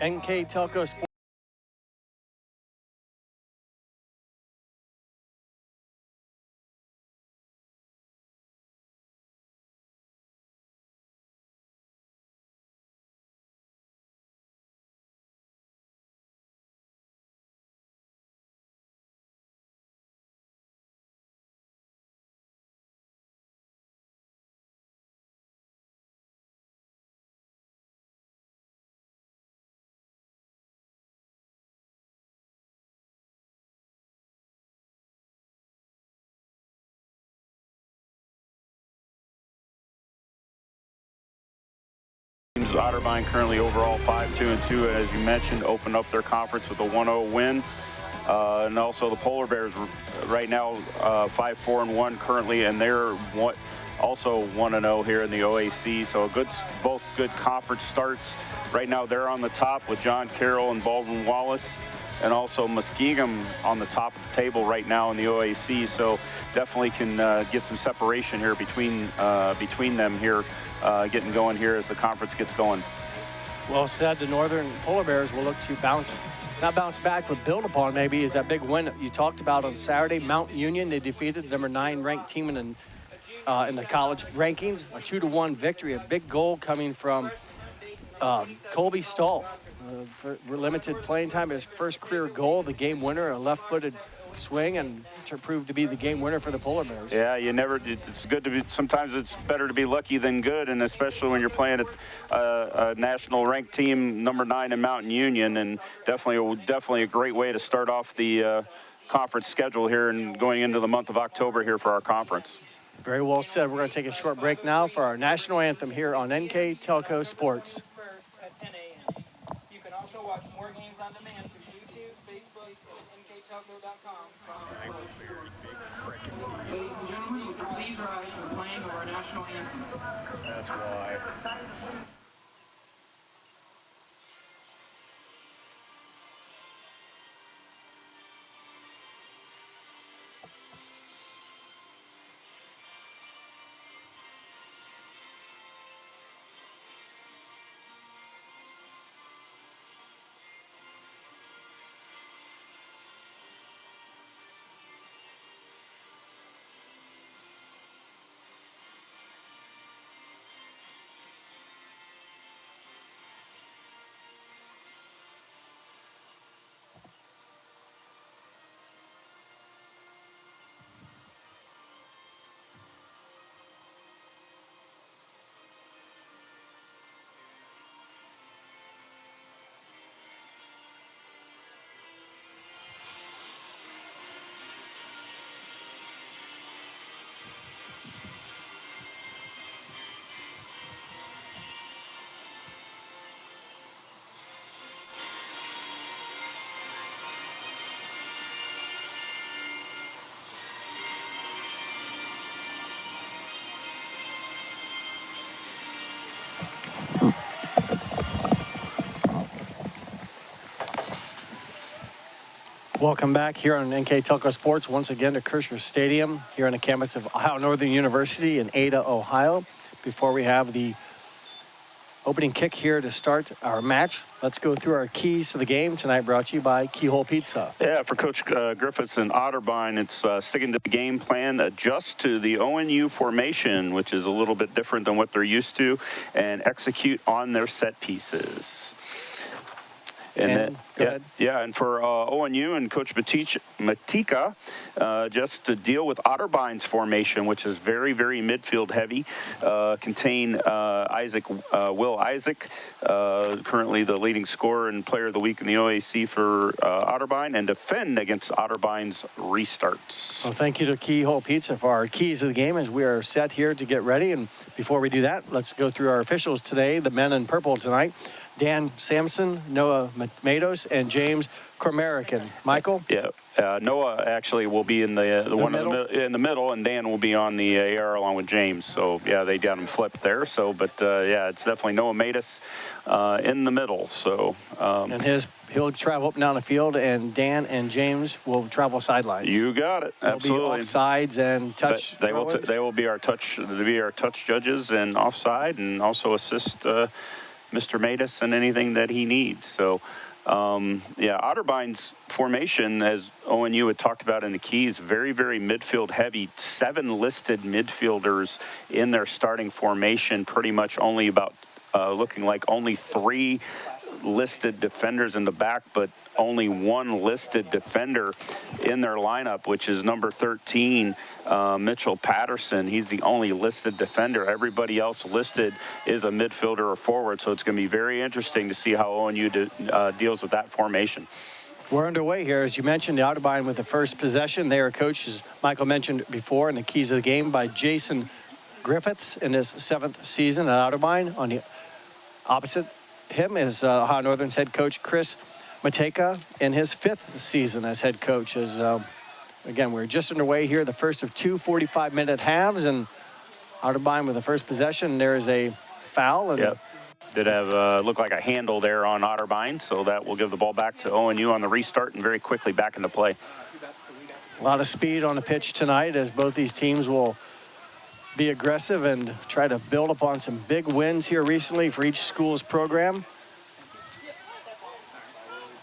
NK Telco Sports. Otterbein currently overall 5-2-2, and as you mentioned, opened up their conference with a 1-0 win. And also the Polar Bears right now 5-4-1 currently, and they're also 1-0 here in the OAC. So both good conference starts. Right now they're on the top with John Carroll and Baldwin Wallace, and also Muskegum on the top of the table right now in the OAC. So definitely can get some separation here between them here, getting going here as the conference gets going. Well said. The Northern Polar Bears will look to not bounce back, but build upon maybe is that big win you talked about on Saturday. Mount Union, they defeated the number 9 ranked team in the college rankings. A 2-1 victory. A big goal coming from Colby Stolf. For limited playing time, his first career goal, the game winner, a left-footed swing, and to prove to be the game winner for the Polar Bears. Yeah, it's good to be, sometimes it's better to be lucky than good, and especially when you're playing a national ranked team, number 9 in Mountain Union, and definitely a great way to start off the conference schedule here and going into the month of October here for our conference. Very well said. We're going to take a short break now for our national anthem here on NK Telco Sports. At 10 a.m. You can also watch more games on demand through YouTube, Facebook, and nktelco.com. Ladies and gentlemen, would you please rise for the playing of our national anthem? That's why. Welcome back here on NK Telco Sports, once again to Kirschner Stadium here on the campus of Ohio Northern University in Ada, Ohio. Before we have the opening kick here to start our match, let's go through our keys to the game tonight, brought to you by Keyhole Pizza. Yeah, for Coach Griffiths and Otterbein, it's sticking to the game plan, adjust to the ONU formation, which is a little bit different than what they're used to, and execute on their set pieces. And for ONU and Coach Matika, just to deal with Otterbein's formation, which is very, very midfield heavy, contain Will Isaac, currently the leading scorer and player of the week in the OAC for Otterbein, and defend against Otterbein's restarts. Well, thank you to Keyhole Pizza for our keys of the game as we are set here to get ready. And before we do that, let's go through our officials today, the men in purple tonight. Dan Sampson, Noah Matos, and James Cormerican. Michael? Yeah, Noah actually will be in in the middle, and Dan will be on the AR along with James. So yeah, they got him flipped there. So, but yeah, it's definitely Noah Matos in the middle. So and he'll travel up and down the field, and Dan and James will travel sidelines. You got it. Absolutely. They'll be offsides and touch. They will be our touch judges and offside, and also assist Mr. Matus and anything that he needs. So, yeah, Otterbein's formation, as ONU had talked about in the keys, very, very midfield heavy. 7 listed midfielders in their starting formation, pretty much only about looking like only 3 listed defenders in the back, but only 1 listed defender in their lineup, which is number 13, Mitchell Patterson. He's the only listed defender. Everybody else listed is a midfielder or forward, so it's going to be very interesting to see how ONU deals with that formation. We're underway here. As you mentioned, the Otterbein with the first possession. They are coached, as Michael mentioned before, in the keys of the game by Jason Griffiths in his 7th season at Otterbein. On the opposite him is Ohio Northern's head coach Chris Mateka in his 5th season as head coach. As again, we're just underway here, the first of 2 45-minute halves, and Otterbein with the first possession. There is a foul. And yep. Did have look like a handle there on Otterbein, so that will give the ball back to ONU on the restart and very quickly back into play. A lot of speed on the pitch tonight, as both these teams will be aggressive and try to build upon some big wins here recently for each school's program.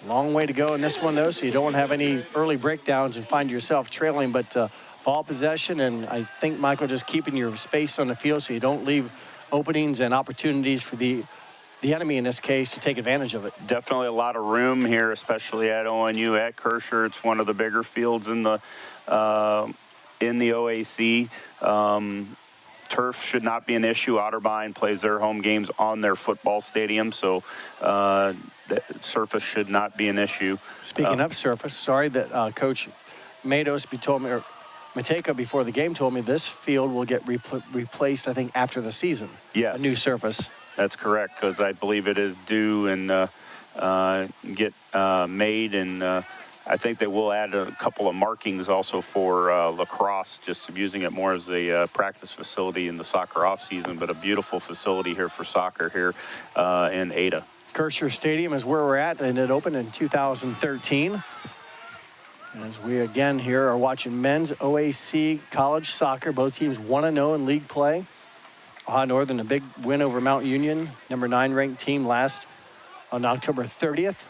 Long way to go in this one, though, so you don't have any early breakdowns and find yourself trailing. But ball possession, and I think, Michael, just keeping your space on the field so you don't leave openings and opportunities for the enemy, in this case, to take advantage of it. Definitely a lot of room here, especially at ONU at Kersher. It's one of the bigger fields in the OAC. Turf should not be an issue. Otterbein plays their home games on their football stadium, so the surface should not be an issue. Speaking of surface, sorry that Coach Matos told me, or Mateka before the game told me, this field will get replaced, I think, after the season. Yes. A new surface. That's correct, because I believe it is due and get made, and I think they will add a couple of markings also for lacrosse, just using it more as a practice facility in the soccer off season, but a beautiful facility here for soccer here in Ada. Kersher Stadium is where we're at, and it opened in 2013. As we again here are watching men's OAC college soccer, both teams 1-0 in league play. Ohio Northern, a big win over Mount Union, number 9 ranked team last on October 30th.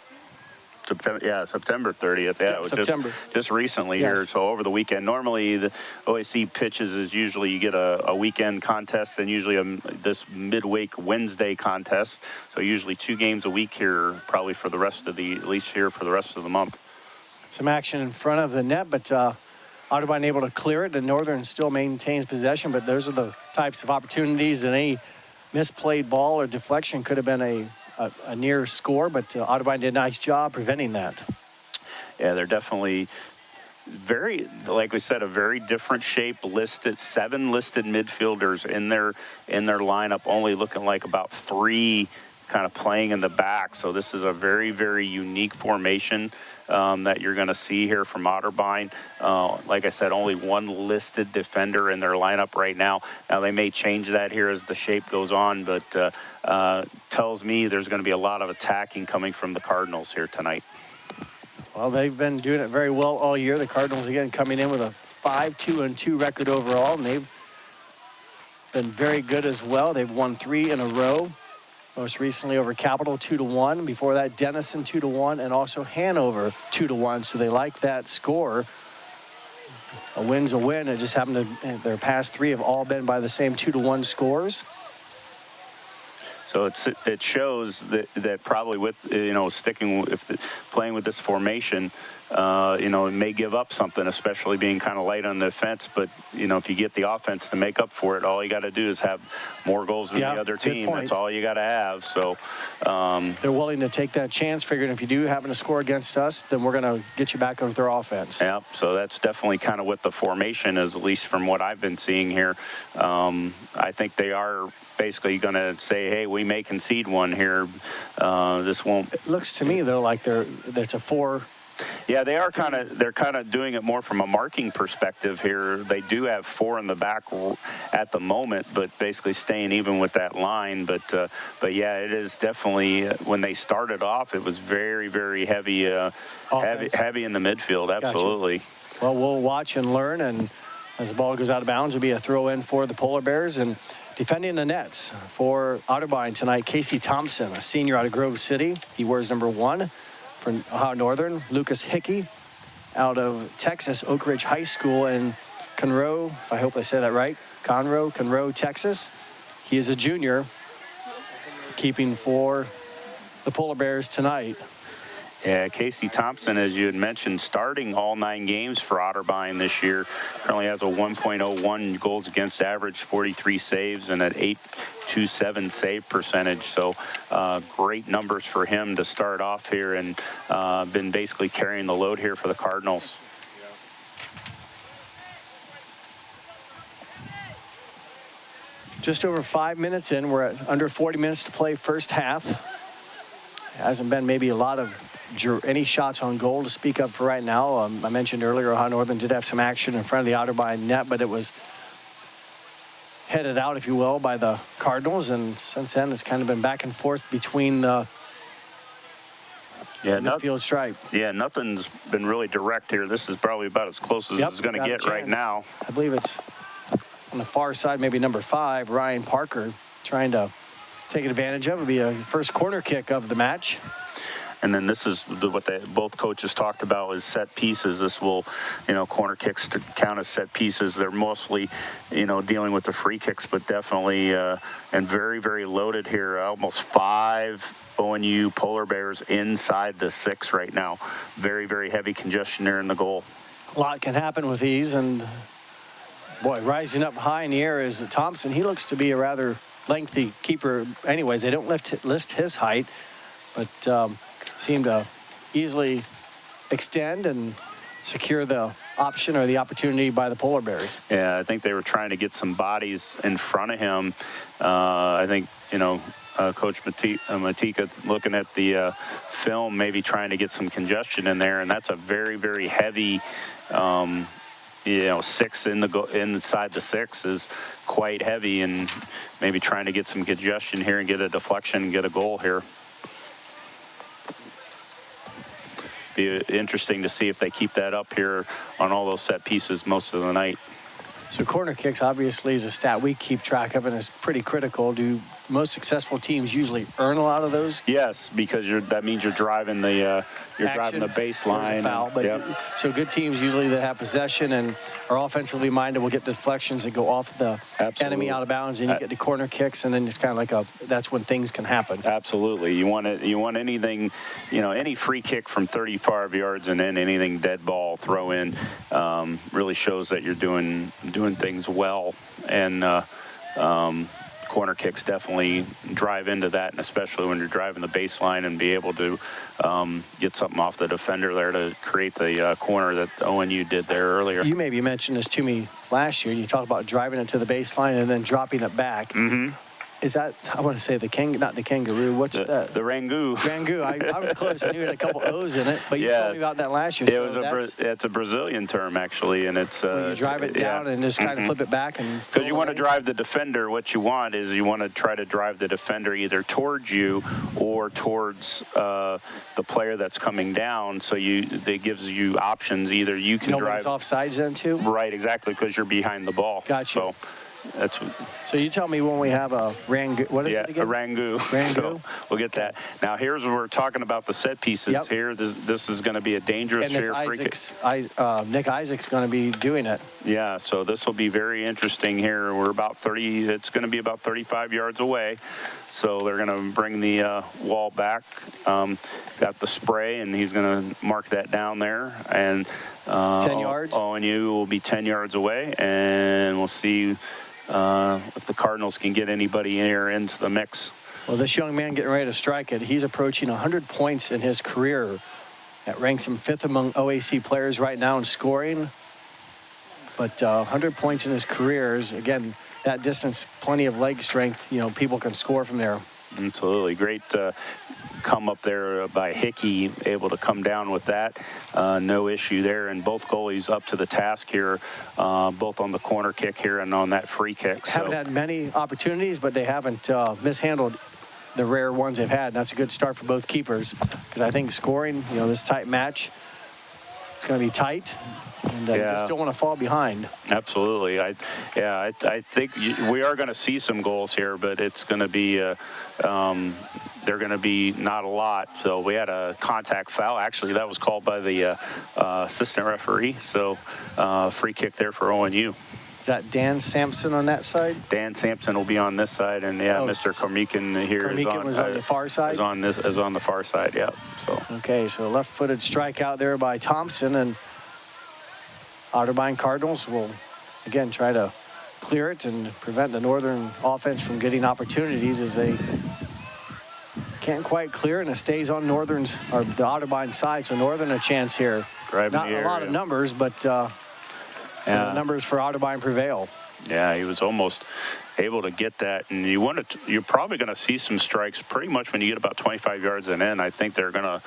September 30th. Yeah, it was September. Just recently Yes. here, so over the weekend. Normally, the OAC pitches is usually you get a weekend contest and usually this midweek Wednesday contest. So usually 2 games a week here, probably for the rest of at least here for the rest of the month. Some action in front of the net, but Otterbein able to clear it, and Northern still maintains possession, but those are the types of opportunities, and any misplayed ball or deflection could have been a near score, but Otterbein did a nice job preventing that. Yeah, they're definitely very, like we said, a very different shape. 7 listed midfielders in their lineup, only looking like about 3 kind of playing in the back. So this is a very, very unique formation that you're going to see here from Otterbein. Like I said, only 1 listed defender in their lineup right now. Now, they may change that here as the shape goes on, but tells me there's going to be a lot of attacking coming from the Cardinals here tonight. Well, they've been doing it very well all year. The Cardinals, again, coming in with a 5-2-2 record overall, and they've been very good as well. They've won 3 in a row. Most recently over Capital 2-1. Before that, Denison 2-1, and also Hanover 2-1. So they like that score. A win's a win. It just happened to their past 3 have all been by the same 2-1 scores. So it shows that probably with sticking with playing with this formation, it may give up something, especially being kind of light on the defense. But if you get the offense to make up for it, all you got to do is have more goals than the other team. That's all you got to have. So they're willing to take that chance, figuring if you do happen to score against us, then we're going to get you back with their offense. Yeah. So that's definitely kind of what the formation is, at least from what I've been seeing here. I think they are basically going to say, hey, we may concede one here. This won't. It looks to me though like that's a 4. Yeah, they're kind of doing it more from a marking perspective here. They do have 4 in the back at the moment, but basically staying even with that line. But yeah, it is definitely when they started off, it was very, very heavy, heavy in the midfield. Absolutely. Gotcha. Well, we'll watch and learn, and as the ball goes out of bounds, it'll be a throw in for the Polar Bears. And Defending the nets for Otterbein tonight, Casey Thompson, a senior out of Grove City. He wears number 1 for Ohio Northern. Lucas Hickey out of Texas, Oak Ridge High School in Conroe, I hope I said that right, Conroe, Texas. He is a junior, keeping for the Polar Bears tonight. Yeah, Casey Thompson, as you had mentioned, starting all 9 games for Otterbein this year. Currently has a 1.01 goals against average, 43 saves, and an 8.27 save percentage. So great numbers for him to start off here, and been basically carrying the load here for the Cardinals. Just over 5 minutes in. We're at under 40 minutes to play first half. Hasn't been maybe a lot of any shots on goal to speak of for right now. I mentioned earlier Ohio Northern did have some action in front of the Otterbein net, but it was headed out, if you will, by the Cardinals. And since then, it's kind of been back and forth between the midfield stripe. Yeah, nothing's been really direct here. This is probably about as close as it's going to get right now. I believe it's on the far side, maybe number 5, Ryan Parker, trying to take advantage of. It'll be a first corner kick of the match. And then this is what both coaches talked about is set pieces. This will, corner kicks to count as set pieces. They're mostly, dealing with the free kicks, but definitely and very, very loaded here. Almost 5 ONU Polar Bears inside the 6 right now. Very, very heavy congestion there in the goal. A lot can happen with these, and boy, rising up high in the air is Thompson. He looks to be a rather lengthy keeper. Anyways, they don't list his height, but seem to easily extend and secure the option or the opportunity by the Polar Bears. Yeah, I think they were trying to get some bodies in front of him. I think, Coach Matika looking at the film, maybe trying to get some congestion in there, and that's a very, very heavy 6 inside the 6 is quite heavy, and maybe trying to get some congestion here and get a deflection and get a goal here. Be interesting to see if they keep that up here on all those set pieces most of the night. So corner kicks obviously is a stat we keep track of and is pretty critical. Do most successful teams usually earn a lot of those? Yes, because that means you're driving the driving the baseline. Foul, but so good teams usually that have possession and are offensively minded will get deflections that go off the enemy out of bounds, and you get the corner kicks, and then it's kind of like that's when things can happen. Absolutely, you want anything, any free kick from 35 yards and then anything dead ball throw in really shows that you're doing things well, and corner kicks definitely drive into that, and especially when you're driving the baseline and be able to get something off the defender there to create the corner that ONU did there earlier. You maybe mentioned this to me last year. You talked about driving it to the baseline and then dropping it back. Mm-hmm. Is that, I want to say not the kangaroo, what's that? The Rangoon. I was close. I knew it had a couple O's in it, but you told me about that last year. It's a Brazilian term, actually, and it's... you drive it down and just kind of flip it back and... Because you want to drive the defender. What you want is you want to try to drive the defender either towards you or towards the player that's coming down, so that gives you options. Either you can drive... Nobody's offsides then, too? Right, exactly, because you're behind the ball. Gotcha. So you tell me when we have a Rangoon. What is it again? A Rangoon. So we'll get that. Now here's where we're talking about the set pieces. Yep. Here. This is going to be a dangerous free kick. Nick Isaac's going to be doing it. Yeah. So this will be very interesting here. We're about 30. It's going to be about 35 yards away. So they're going to bring the wall back. Got the spray, and he's going to mark that down there. And 10 yards. ONU will be 10 yards away, and we'll see if the Cardinals can get anybody here into the mix. Well, this young man getting ready to strike it, he's approaching 100 points in his career. That ranks him 5th among OAC players right now in scoring. But 100 points in his career is, again, that distance, plenty of leg strength. People can score from there. Absolutely. Great come up there by Hickey, able to come down with that. No issue there. And both goalies up to the task here, both on the corner kick here and on that free kick. Haven't had many opportunities, but they haven't mishandled the rare ones they've had. And that's a good start for both keepers, because I think scoring, this tight match, It's going to be tight, and you just don't want to fall behind. Absolutely. I think we are going to see some goals here, but it's going to be they're going to be not a lot. So we had a contact foul. Actually, that was called by the assistant referee. So free kick there for ONU. Is that Dan Sampson on that side? Dan Sampson will be on this side, and Mr. Kormikin here was on the far side. Is on the far side. Yeah. So. Okay, so left-footed strike out there by Thompson, and Otterbein Cardinals will again try to clear it and prevent the Northern offense from getting opportunities as they can't quite clear it, and it stays on Northern's or the Otterbein side. So Northern a chance here. Not a lot of numbers, but the numbers for Otterbein prevail. Yeah, he was almost able to get that, and you're probably going to see some strikes pretty much when you get about 25 yards and in. I think they're going to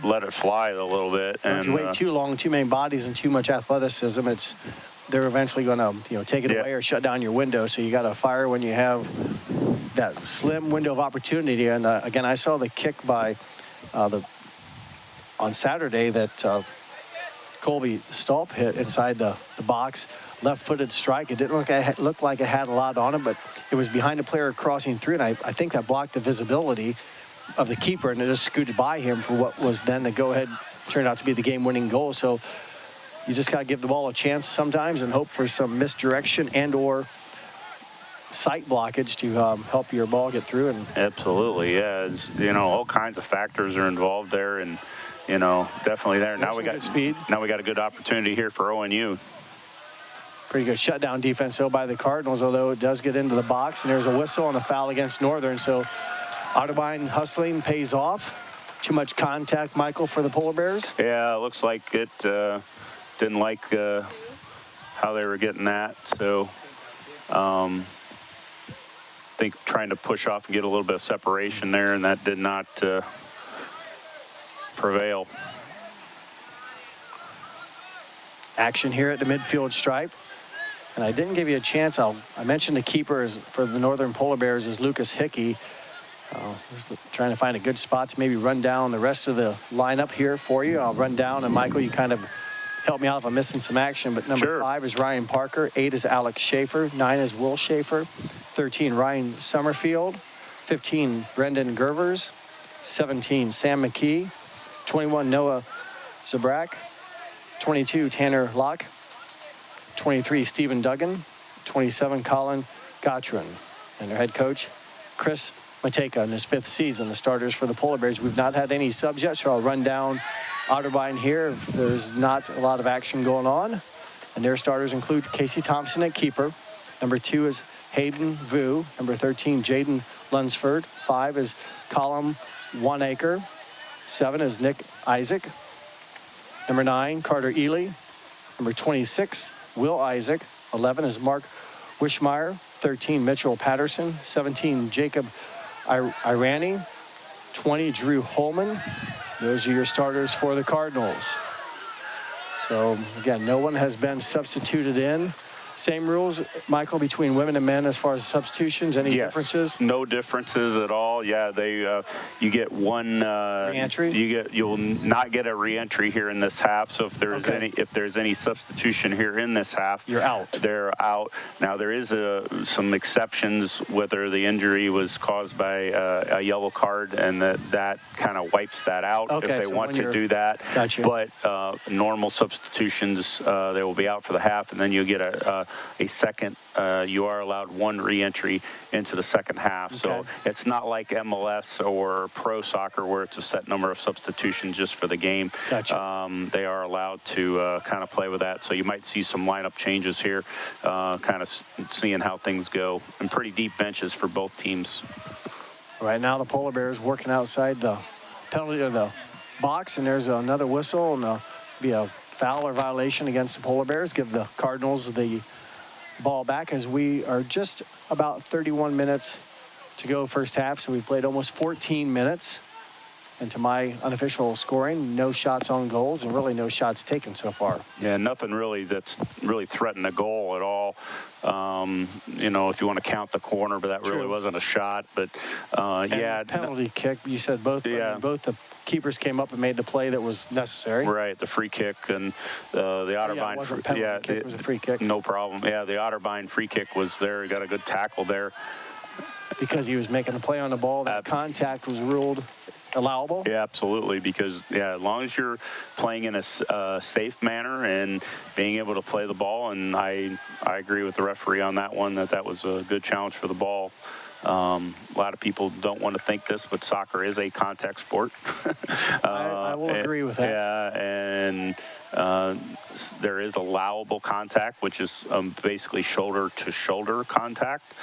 let it fly a little bit. And if you wait too long, too many bodies and too much athleticism, they're eventually going to take it away or shut down your window. So you got to fire when you have that slim window of opportunity. And again, I saw the kick by on Saturday that Colby Stolp hit inside the box. Left-footed strike. It didn't look like it had a lot on it, but it was behind a player crossing through, and I think that blocked the visibility of the keeper, and it just scooted by him for what was then the go-ahead, turned out to be the game-winning goal. So you just got to give the ball a chance sometimes and hope for some misdirection and or sight blockage to help your ball get through. And absolutely, yeah. All kinds of factors are involved there, and definitely there. Now we got speed. Now we got a good opportunity here for ONU. Pretty good shutdown defense, though, by the Cardinals, although it does get into the box, and there's a whistle on a foul against Northern. So Otterbein hustling pays off. Too much contact, Michael, for the Polar Bears? Yeah, it looks like it didn't like how they were getting that. So I think trying to push off and get a little bit of separation there, and that did not prevail. Action here at the midfield stripe. And I didn't give you a chance. I mentioned the keeper for the Northern Polar Bears is Lucas Hickey. Just trying to find a good spot to maybe run down the rest of the lineup here for you. I'll run down, and Michael, you kind of help me out if I'm missing some action. But number 5 is Ryan Parker. 8 is Alex Schaefer. 9 is Will Schaefer. 13, Ryan Summerfield. 15, Brendan Gervers. 17, Sam McKee. 21, Noah Zabrak. 22, Tanner Locke. 23, Stephen Duggan. 27, Colin Gottrin. And their head coach, Chris Mateka, in his 5th season. The starters for the Polar Bears. We've not had any subs yet, so I'll run down Otterbein here if there's not a lot of action going on. And their starters include Casey Thompson at keeper. Number 2 is Hayden Vu. Number 13, Jaden Lunsford. 5 is Colin Wanacre. 7 is Nick Isaac. Number 9, Carter Ely. Number 26, Will Isaac. 11 is Mark Wishmeyer. 13, Mitchell Patterson. 17, Jacob Irani. 20, Drew Holman. Those are your starters for the Cardinals. So, again, no one has been substituted in. Same rules, Michael, between women and men as far as substitutions? Any differences? No differences at all. Yeah, you get one re-entry. You'll not get a re-entry here in this half. So if there's any substitution here in this half, you're out. They're out. Now there is some exceptions, whether the injury was caused by a yellow card, and that kind of wipes that out if they want to do that. Gotcha. But normal substitutions, they will be out for the half, and then you get a second. You are allowed one re-entry into the second half. Okay. So it's not like MLS or pro soccer where it's a set number of substitutions just for the game. Gotcha. They are allowed to kind of play with that. So you might see some lineup changes here, kind of seeing how things go. And pretty deep benches for both teams. Right now the Polar Bears working outside the penalty of the box, and there's another whistle, and there'll be a foul or violation against the Polar Bears. Give the Cardinals the ball back as we are just about 31 minutes to go first half. So we've played almost 14 minutes. And to my unofficial scoring, no shots on goals and really no shots taken so far. Yeah, nothing really that's really threatened a goal at all. You know, if you want to count the corner, but that really True. wasn't a shot. But yeah, Penalty kick. You said both. Yeah. I mean, both the keepers came up and made the play that was necessary. right. The free kick and the Otterbein. Yeah, it wasn't a penalty kick. It was a free kick. No problem. Yeah, the Otterbein free kick was there. He got a good tackle there. Because he was making a play on the ball, that contact was ruled allowable. Yeah, absolutely. Because as long as you're playing in a safe manner and being able to play the ball, and I agree with the referee on that one, that was a good challenge for the ball. A lot of people don't want to think this, but soccer is a contact sport. I will agree with that. Yeah, and there is allowable contact, which is basically shoulder-to-shoulder contact,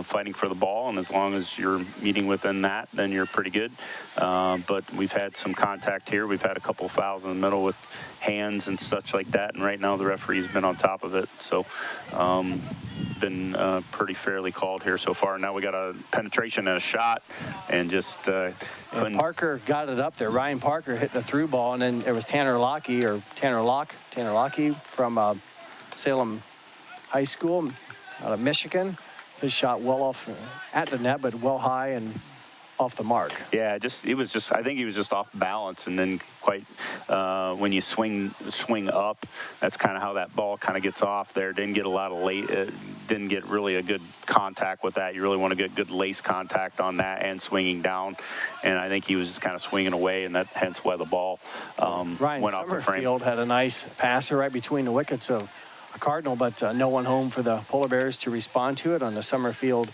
fighting for the ball. And as long as you're meeting within that, then you're pretty good. But we've had some contact here. We've had a couple of fouls in the middle with hands and such like that. And right now the referee's been on top of it. So been pretty fairly called here so far. Now we got a penetration and a shot, and just and Parker got it up there. Ryan Parker hit the through ball, and then it was Tanner Locke from Salem High School out of Michigan. His shot well off at the net, but well high and off the mark. Yeah, I think he was just off balance, and then when you swing up, that's kind of how that ball kind of gets off there. Didn't get a lot of didn't get really a good contact with that. You really want to get good lace contact on that and swinging down, and I think he was just kind of swinging away, and hence why the ball Ryan went off the frame. Summerfield had a nice passer right between the wickets of a Cardinal, but no one home for the Polar Bears to respond to it on the Summerfield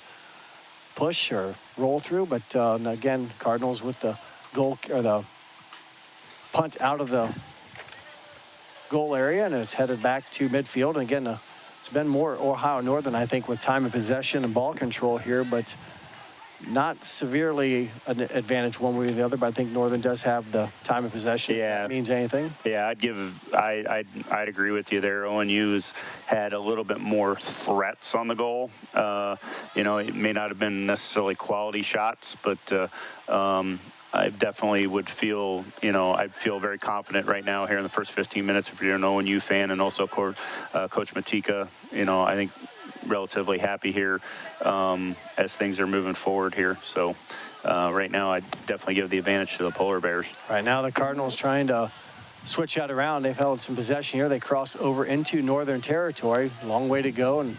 push or roll through. But again, Cardinals with the goal or the punt out of the goal area, and it's headed back to midfield. And again, it's been more Ohio Northern, I think, with time of possession and ball control here, but not severely an advantage one way or the other. But I think Northern does have the time of possession. Yeah, if that means anything. Yeah, I'd agree with you there. ONU's had a little bit more threats on the goal. You know, it may not have been necessarily quality shots, but I definitely would feel, I'd feel very confident right now here in the first 15 minutes if you're an ONU fan, and also Coach Matika. I think relatively happy here as things are moving forward here. So right now, I'd definitely give the advantage to the Polar Bears. Right now, the Cardinals trying to switch that around. They've held some possession here. They crossed over into Northern territory. Long way to go, and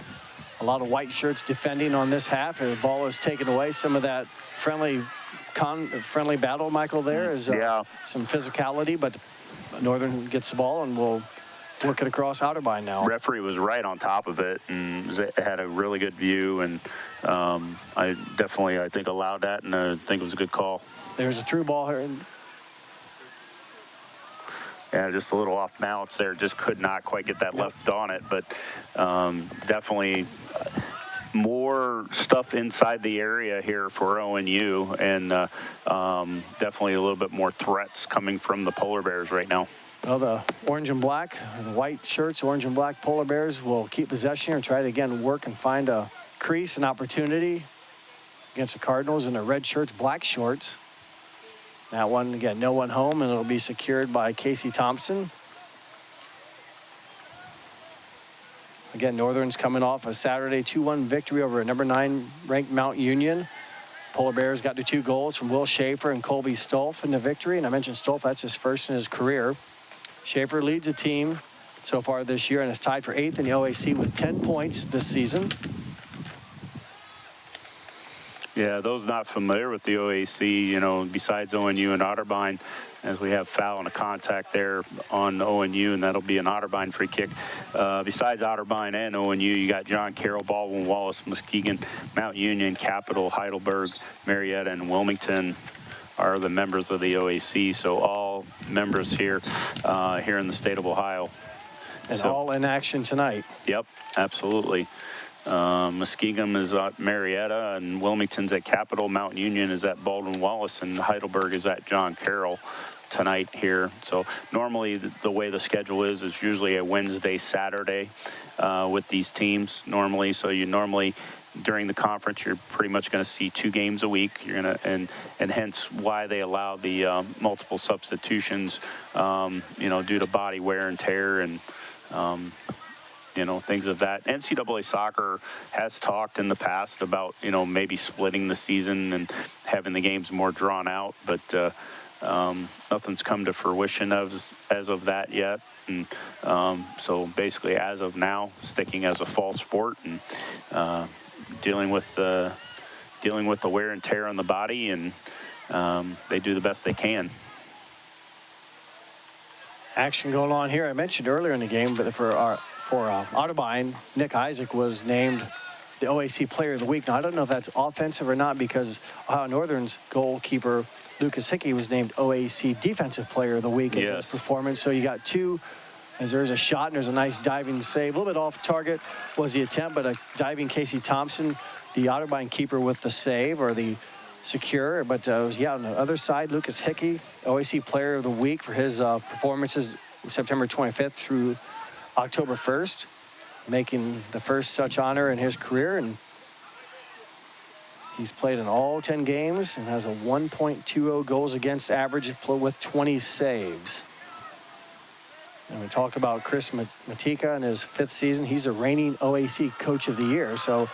a lot of white shirts defending on this half. The ball is taken away. Some of that friendly battle, Michael, there is some physicality, but Northern gets the ball and will work it across Otterbein now. Referee was right on top of it and had a really good view, and I think allowed that, and I think it was a good call. There's a through ball here. Yeah, just a little off balance there. Just could not quite get that left on it, but definitely more stuff inside the area here for ONU, and definitely a little bit more threats coming from the Polar Bears right now. Well, the orange and black, the white shirts, orange and black Polar Bears will keep possession here and try to, again, work and find a crease, an opportunity against the Cardinals in their red shirts, black shorts. That one, again, no one home, and it'll be secured by Casey Thompson. Again, Northern's coming off a Saturday 2-1 victory over a number 9 ranked Mount Union. Polar Bears got to 2 goals from Will Schaefer and Colby Stolf in the victory. And I mentioned Stolf, that's his first in his career. Schaefer leads the team so far this year and is tied for 8th in the OAC with 10 points this season. Yeah, those not familiar with the OAC, besides ONU and Otterbein, as we have foul and a contact there on ONU, and that'll be an Otterbein free kick. Besides Otterbein and ONU, you got John Carroll, Baldwin, Wallace, Muskegon, Mount Union, Capital, Heidelberg, Marietta, and Wilmington are the members of the OAC. So all members here in the state of Ohio. And all in action tonight. Yep, absolutely. Muskegon is at Marietta, and Wilmington's at Capital. Mount Union is at Baldwin Wallace, and Heidelberg is at John Carroll tonight here. So normally the way the schedule is usually a Wednesday, Saturday with these teams normally. So you normally during the conference, you're pretty much going to see 2 games a week. You're going to, and hence why they allow the multiple substitutions, due to body wear and tear and, things of that. NCAA soccer has talked in the past about, maybe splitting the season and having the games more drawn out, but nothing's come to fruition as of that yet. And so basically, as of now, sticking as a fall sport and dealing with the wear and tear on the body, and they do the best they can. Action going on here. I mentioned earlier in the game, but for Otterbein, Nick Isaac was named the OAC Player of the Week. Now, I don't know if that's offensive or not, because Ohio Northern's goalkeeper Lucas Hickey was named OAC Defensive Player of the Week in his performance. So you got 2, as there's a shot and there's a nice diving save. A little bit off target was the attempt, but a diving Casey Thompson, the Otterbein keeper, with the save or the secure. But on the other side, Lucas Hickey, OAC Player of the Week for his performances September 25th through October 1st, making the first such honor in his career. And he's played in all 10 games and has a 1.20 goals against average with 20 saves. And we talk about Chris Matika in his 5th season. He's a reigning OAC Coach of the Year. So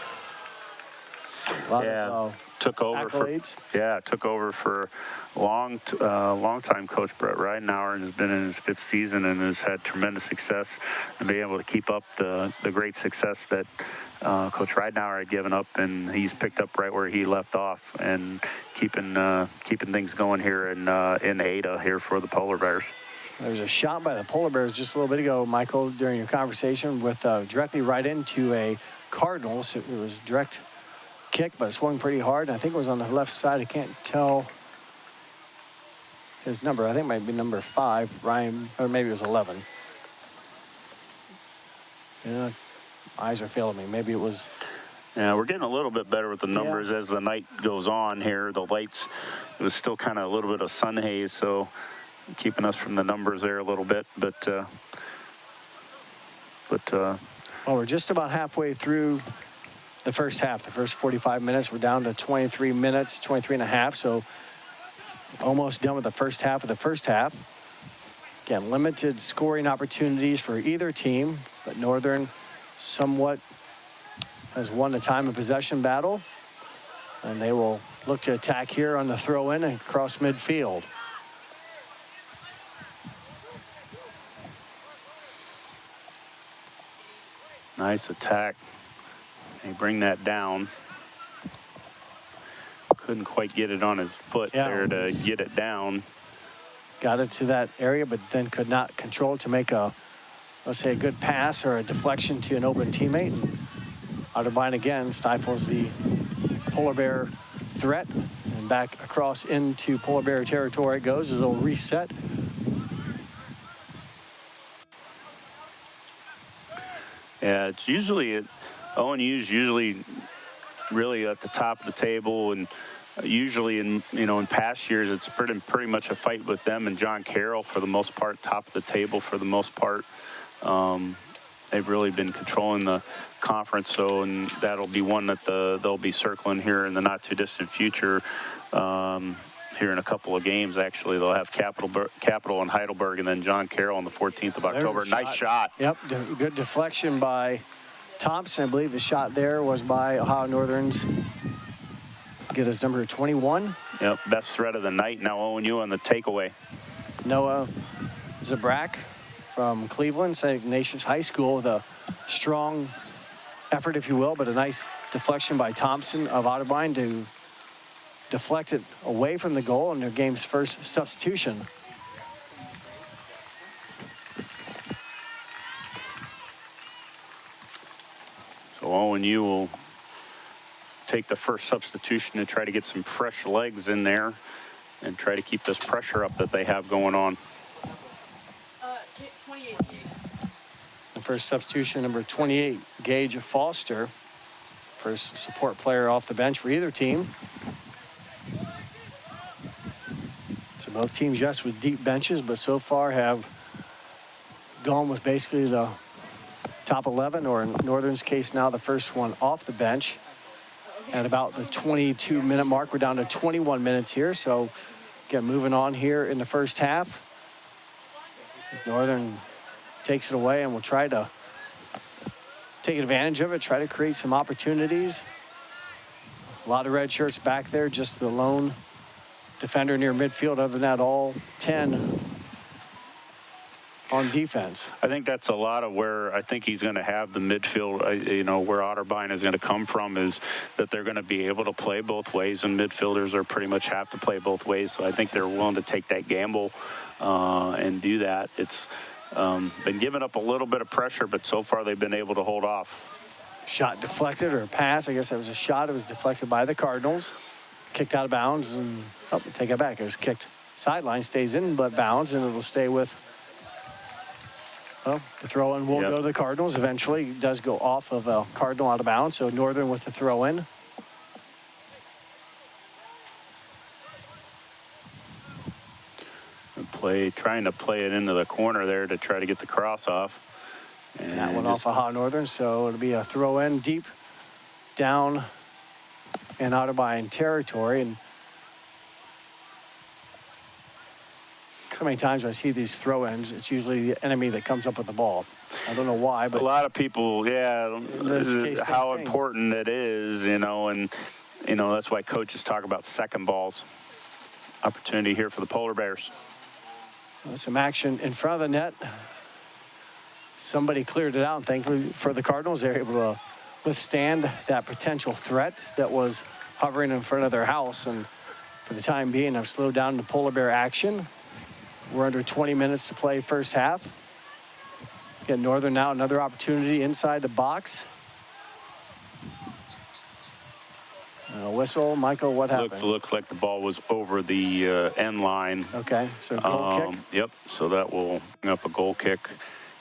a lot of took over for long-time coach Brett Ridenauer, and has been in his 5th season and has had tremendous success and be able to keep up the great success that Coach Ridenauer had given up, and he's picked up right where he left off and keeping things going here in Ada here for the Polar Bears. There was a shot by the Polar Bears just a little bit ago, Michael, during your conversation, with directly right into a Cardinal. So it was direct kick, but it swung pretty hard. And I think it was on the left side. I can't tell his number. I think it might be number 5, Ryan, or maybe it was 11. Yeah, eyes are failing me. Maybe it was. Yeah, we're getting a little bit better with the numbers as the night goes on here. The lights, it was still kind of a little bit of sun haze, so keeping us from the numbers there a little bit. But well, we're just about halfway through the first half. The first 45 minutes, we're down to 23 minutes, 23 and a half. So almost done with the first half of the first half. Again, limited scoring opportunities for either team, but Northern somewhat has won the time of possession battle, and they will look to attack here on the throw-in and across midfield. Nice attack. They bring that down. Couldn't quite get it on his foot there to get it down. Got it to that area, but then could not control it to make a, let's say, a good pass or a deflection to an open teammate. And Otterbein again stifles the Polar Bear threat, and back across into Polar Bear territory it goes as they'll reset. Yeah, it's usually ONU's usually really at the top of the table, and usually in past years it's pretty much a fight with them and John Carroll for the most part, top of the table for the most part. They've really been controlling the conference, so, and that'll be one that they'll be circling here in the not too distant future. Here in a couple of games, actually, they'll have Capital and Heidelberg, and then John Carroll on the 14th of October. Nice shot. Yep, good deflection by Thompson. I believe the shot there was by Ohio Northern's. Get his number 21. Yep, best threat of the night. Now ONU on the takeaway. Noah Zabrak from Cleveland, St. Ignatius High School, with a strong effort, if you will, but a nice deflection by Thompson of Otterbein to deflect it away from the goal in their game's first substitution. So ONU will take the first substitution to try to get some fresh legs in there and try to keep this pressure up that they have going on. 28. The first substitution, number 28, Gage Foster, first support player off the bench for either team. So both teams, yes, with deep benches, but so far have gone with basically the top 11, or in Northern's case now, the first one off the bench. at about the 22-minute mark. We're down to 21 minutes here. So, again, moving on here in the first half. As Northern takes it away and will try to take advantage of it, try to create some opportunities. A lot of red shirts back there, just the lone defender near midfield. Other than that, all 10 on defense. I think that's a lot of where I think he's going to have the midfield, where Otterbein is going to come from, is that they're going to be able to play both ways, and midfielders are pretty much have to play both ways. So I think they're willing to take that gamble and do that. It's been giving up a little bit of pressure, but so far they've been able to hold off. Shot deflected, or a pass. I guess that was a shot. It was deflected by the Cardinals. Kicked out of bounds, and take it back. It was kicked sideline, stays in but bounds, and it'll stay with. Well, the throw-in will go to the Cardinals. Eventually, it does go off of a Cardinal out of bounds. So Northern with the throw-in. Trying to play it into the corner there to try to get the cross off. And that one off of Hot Northern, so it'll be a throw-in deep down in Otterbein territory. And so many times when I see these throw-ins, it's usually the enemy that comes up with the ball. I don't know why, but a lot of people, this case, how important it is, and that's why coaches talk about second balls. Opportunity here for the Polar Bears. Some action in front of the net. Somebody cleared it out, and thankfully for the Cardinals, they're able to withstand that potential threat that was hovering in front of their house. And for the time being, I've slowed down the Polar Bear action. We're under 20 minutes to play first half. Again, Northern now another opportunity inside the box. Whistle, Michael, what happened? Looks like the ball was over the end line. Okay, so goal kick? Yep, so that will bring up a goal kick.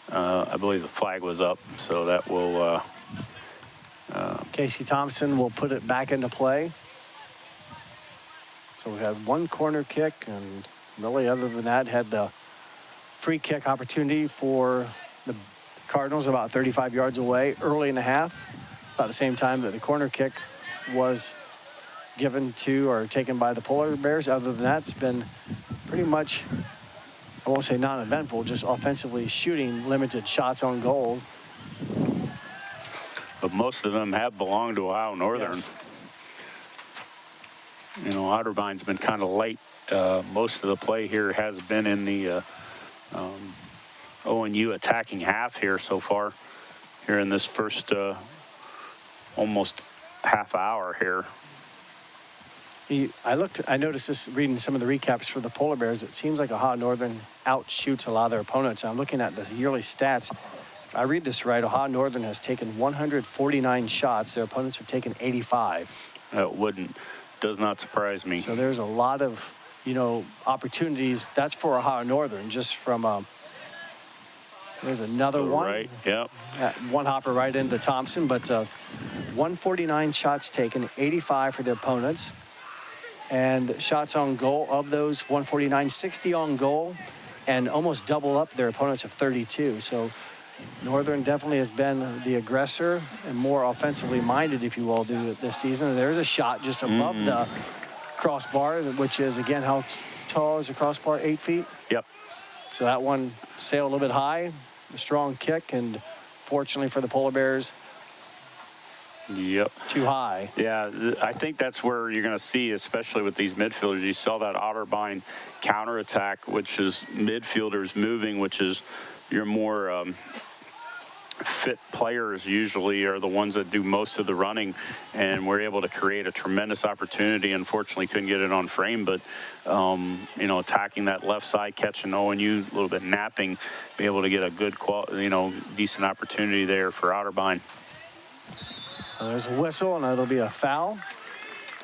I believe the flag was up, so that will... Casey Thompson will put it back into play. So we had one corner kick, and really other than that, had the free kick opportunity for the Cardinals about 35 yards away early in the half, about the same time that the corner kick was given to or taken by the Polar Bears. Other than that, it's been pretty much, I won't say non-eventful, just offensively shooting limited shots on goal. But most of them have belonged to Ohio Northern. Yes. Otterbein's been kind of late. Most of the play here has been in the ONU attacking half here so far, here in this first almost half hour here. I noticed this reading some of the recaps for the Polar Bears. It seems like Ohio Northern outshoots a lot of their opponents. I'm looking at the yearly stats. If I read this right, Ohio Northern has taken 149 shots. Their opponents have taken 85. Does not surprise me. So there's a lot of, opportunities. That's for Ohio Northern, just from, there's another one. Right, yep. One hopper right into Thompson, but 149 shots taken, 85 for their opponents. And shots on goal, of those 149, 60 on goal, and almost double up their opponents of 32. So Northern definitely has been the aggressor and more offensively minded, if you will, this season. And there's a shot just above the crossbar, which is, again, how tall is the crossbar? 8 feet? Yep. So that one sailed a little bit high, a strong kick, and fortunately for the Polar Bears, yep, too high. Yeah, I think that's where you're going to see, especially with these midfielders, you saw that Otterbein counterattack, which is midfielders moving, which is your more fit players usually are the ones that do most of the running, and we're able to create a tremendous opportunity. Unfortunately, couldn't get it on frame, but attacking that left side, catching ONU a little bit napping, be able to get a good decent opportunity there for Otterbein. There's a whistle, and it'll be a foul.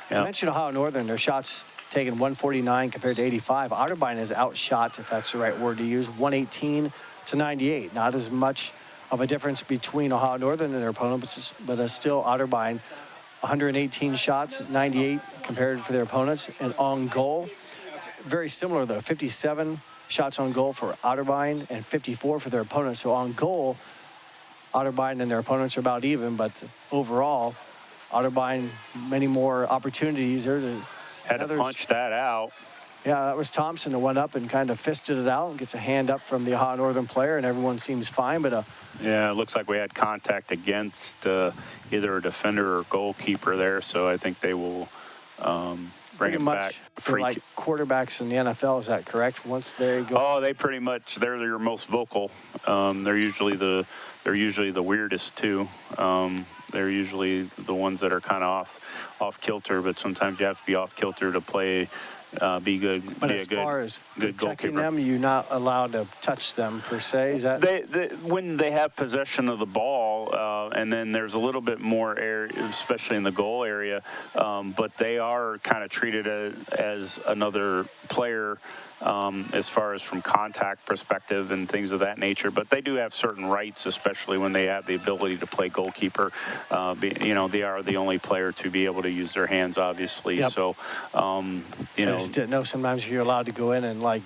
Yep. I mentioned Ohio Northern, their shots taken 149 compared to 85. Otterbein is outshot, if that's the right word to use, 118 to 98. Not as much of a difference between Ohio Northern and their opponents, but still Otterbein, 118 shots, 98 compared for their opponents. And on goal, very similar though, 57 shots on goal for Otterbein and 54 for their opponents. So on goal, Otterbein and their opponents are about even, but overall, Otterbein, many more opportunities. There's Had to punch that out. Yeah, that was Thompson that went up and kind of fisted it out and gets a hand up from the Ohio Northern player, and everyone seems fine. But yeah, it looks like we had contact against either a defender or goalkeeper there, so I think they will bring it back. For like quarterbacks in the NFL, is that correct? Once they go. Oh, they pretty much they're your most vocal. They're usually the weirdest too. They're usually the ones that are kind of off kilter, but sometimes you have to be off kilter to play. Be good. But be as a good, far as good protecting goalkeeper. them, you're not allowed to touch them per se. Is that when they have possession of the ball, and then there's a little bit more air, especially in the goal area. But they are kind of treated as another player as far as from contact perspective and things of that nature. But they do have certain rights, especially when they have the ability to play goalkeeper. They are the only player to be able to use their hands, obviously. Yep. So, I just didn't know sometimes you're allowed to go in and like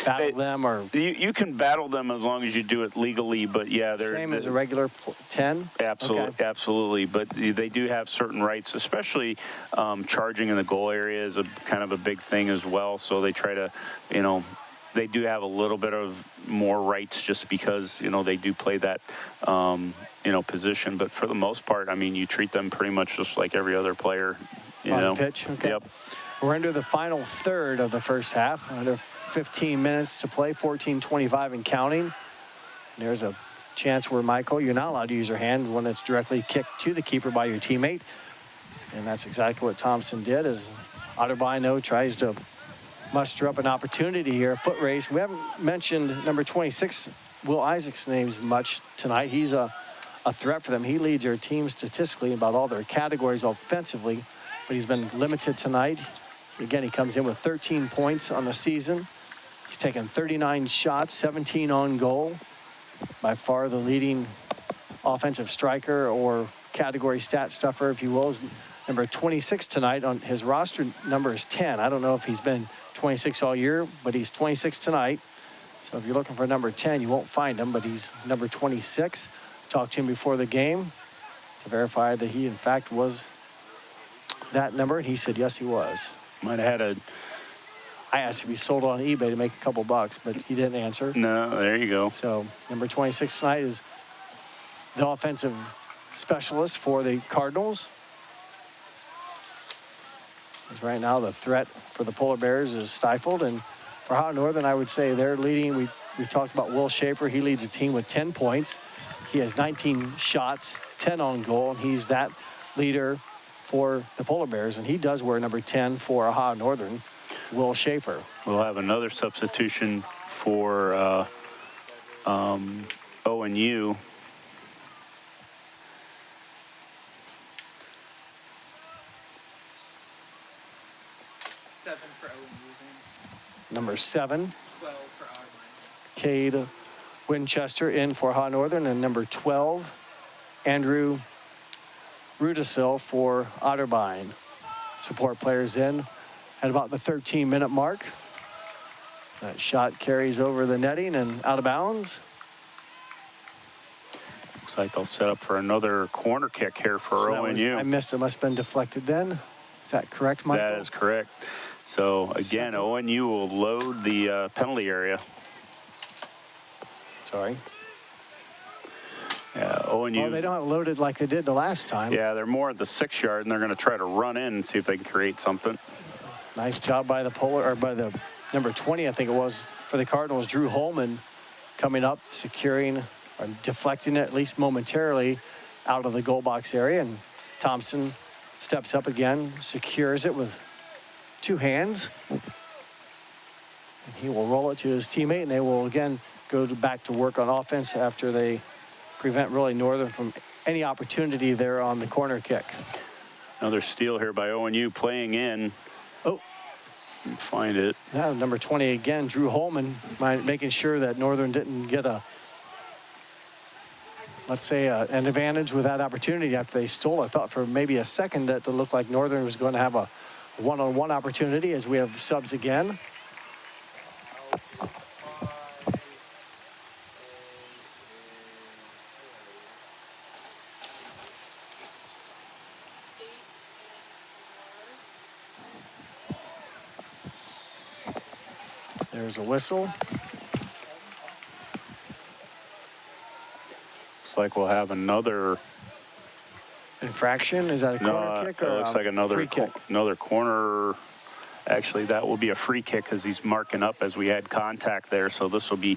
battle them or. You can battle them as long as you do it legally, but yeah, they're same as a regular 10. Absolutely, okay. Absolutely. But they do have certain rights, especially charging in the goal area is a kind of a big thing as well. So they try to, they do have a little bit of more rights just because they do play that position. But for the most part, I mean, you treat them pretty much just like every other player. On the pitch. Okay. Yep. We're into the final third of the first half. Under 15 minutes to play, 14:25 and counting. And there's a chance where, Michael, you're not allowed to use your hand when it's directly kicked to the keeper by your teammate. And that's exactly what Thompson did as Otterbein tries to muster up an opportunity here, a foot race. We haven't mentioned number 26, Will Isaac's names much tonight. He's a threat for them. He leads their team statistically in about all their categories offensively, but he's been limited tonight. Again, he comes in with 13 points on the season. He's taken 39 shots, 17 on goal. By far the leading offensive striker or category stat stuffer, if you will, is number 26 tonight. On his roster number is 10. I don't know if he's been 26 all year, but he's 26 tonight. So if you're looking for number 10, you won't find him, but he's number 26. Talked to him before the game to verify that he, in fact, was that number, and he said yes, he was. Might have had I asked if he sold it on eBay to make a couple bucks, but he didn't answer. No, there you go. So number 26 tonight is the offensive specialist for the Cardinals. As right now, the threat for the Polar Bears is stifled, and for Ohio Northern, I would say they're leading. We talked about Will Schaefer. He leads the team with 10 points. He has 19 shots, 10 on goal, and he's that leader for the Polar Bears, and he does wear number 10 for Ohio Northern, Will Schaefer. We'll have another substitution for ONU. For ONU. Number 7, 12 for Otterbein. Cade Winchester in for Ohio Northern, and number 12, Andrew Rudisil for Otterbein. Support players in at about the 13-minute mark. That shot carries over the netting and out of bounds. Looks like they'll set up for another corner kick here for So ONU. I missed it. Must have been deflected then. Is that correct, Michael? That is correct. So, again, ONU will load the penalty area. Sorry. Yeah, ONU. Well, they don't have it loaded like they did the last time. Yeah, they're more at the 6-yard, and they're going to try to run in and see if they can create something. Nice job by the by the number 20, I think it was, for the Cardinals, Drew Holman, coming up, securing or deflecting it at least momentarily out of the goal box area. And Thompson steps up again, secures it with 2 hands. And he will roll it to his teammate, and they will again go back to work on offense after they prevent really Northern from any opportunity there on the corner kick. Another steal here by ONU playing in. Oh. Find it. Yeah, number 20 again, Drew Holman, making sure that Northern didn't get let's say, an advantage with that opportunity after they stole. I thought for maybe a second that it looked like Northern was going to have a one-on-one opportunity as we have subs again. There's a whistle. Looks like we'll have another Infraction. Is that a corner kick or it looks like another free kick? another corner. Actually, that will be a free kick because he's marking up as we had contact there. So this will be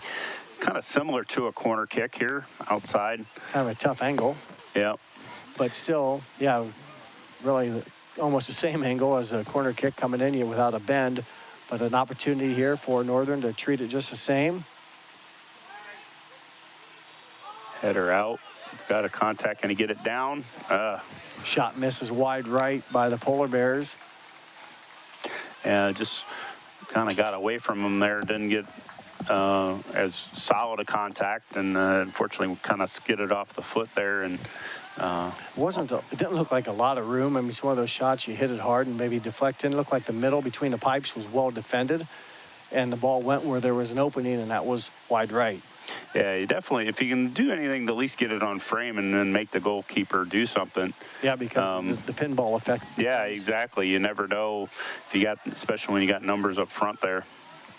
kind of similar to a corner kick here outside. Kind of a tough angle. Yeah. But still, yeah, really almost the same angle as a corner kick coming in you without a bend. But an opportunity here for Northern to treat it just the same. Header out. Got a contact. Can he get it down? Shot misses wide right by the Polar Bears. And just kind of got away from him there. Didn't get as solid a contact, and unfortunately kind of skidded off the foot there. And It didn't look like a lot of room. I mean, it's one of those shots you hit it hard and maybe deflect in. It looked like the middle between the pipes was well defended, and the ball went where there was an opening, and that was wide right. yeah, you definitely, if you can do anything to at least get it on frame and then make the goalkeeper do something. Yeah, because the pinball effect. Yeah, exactly. You never know if you got, especially when you got numbers up front there.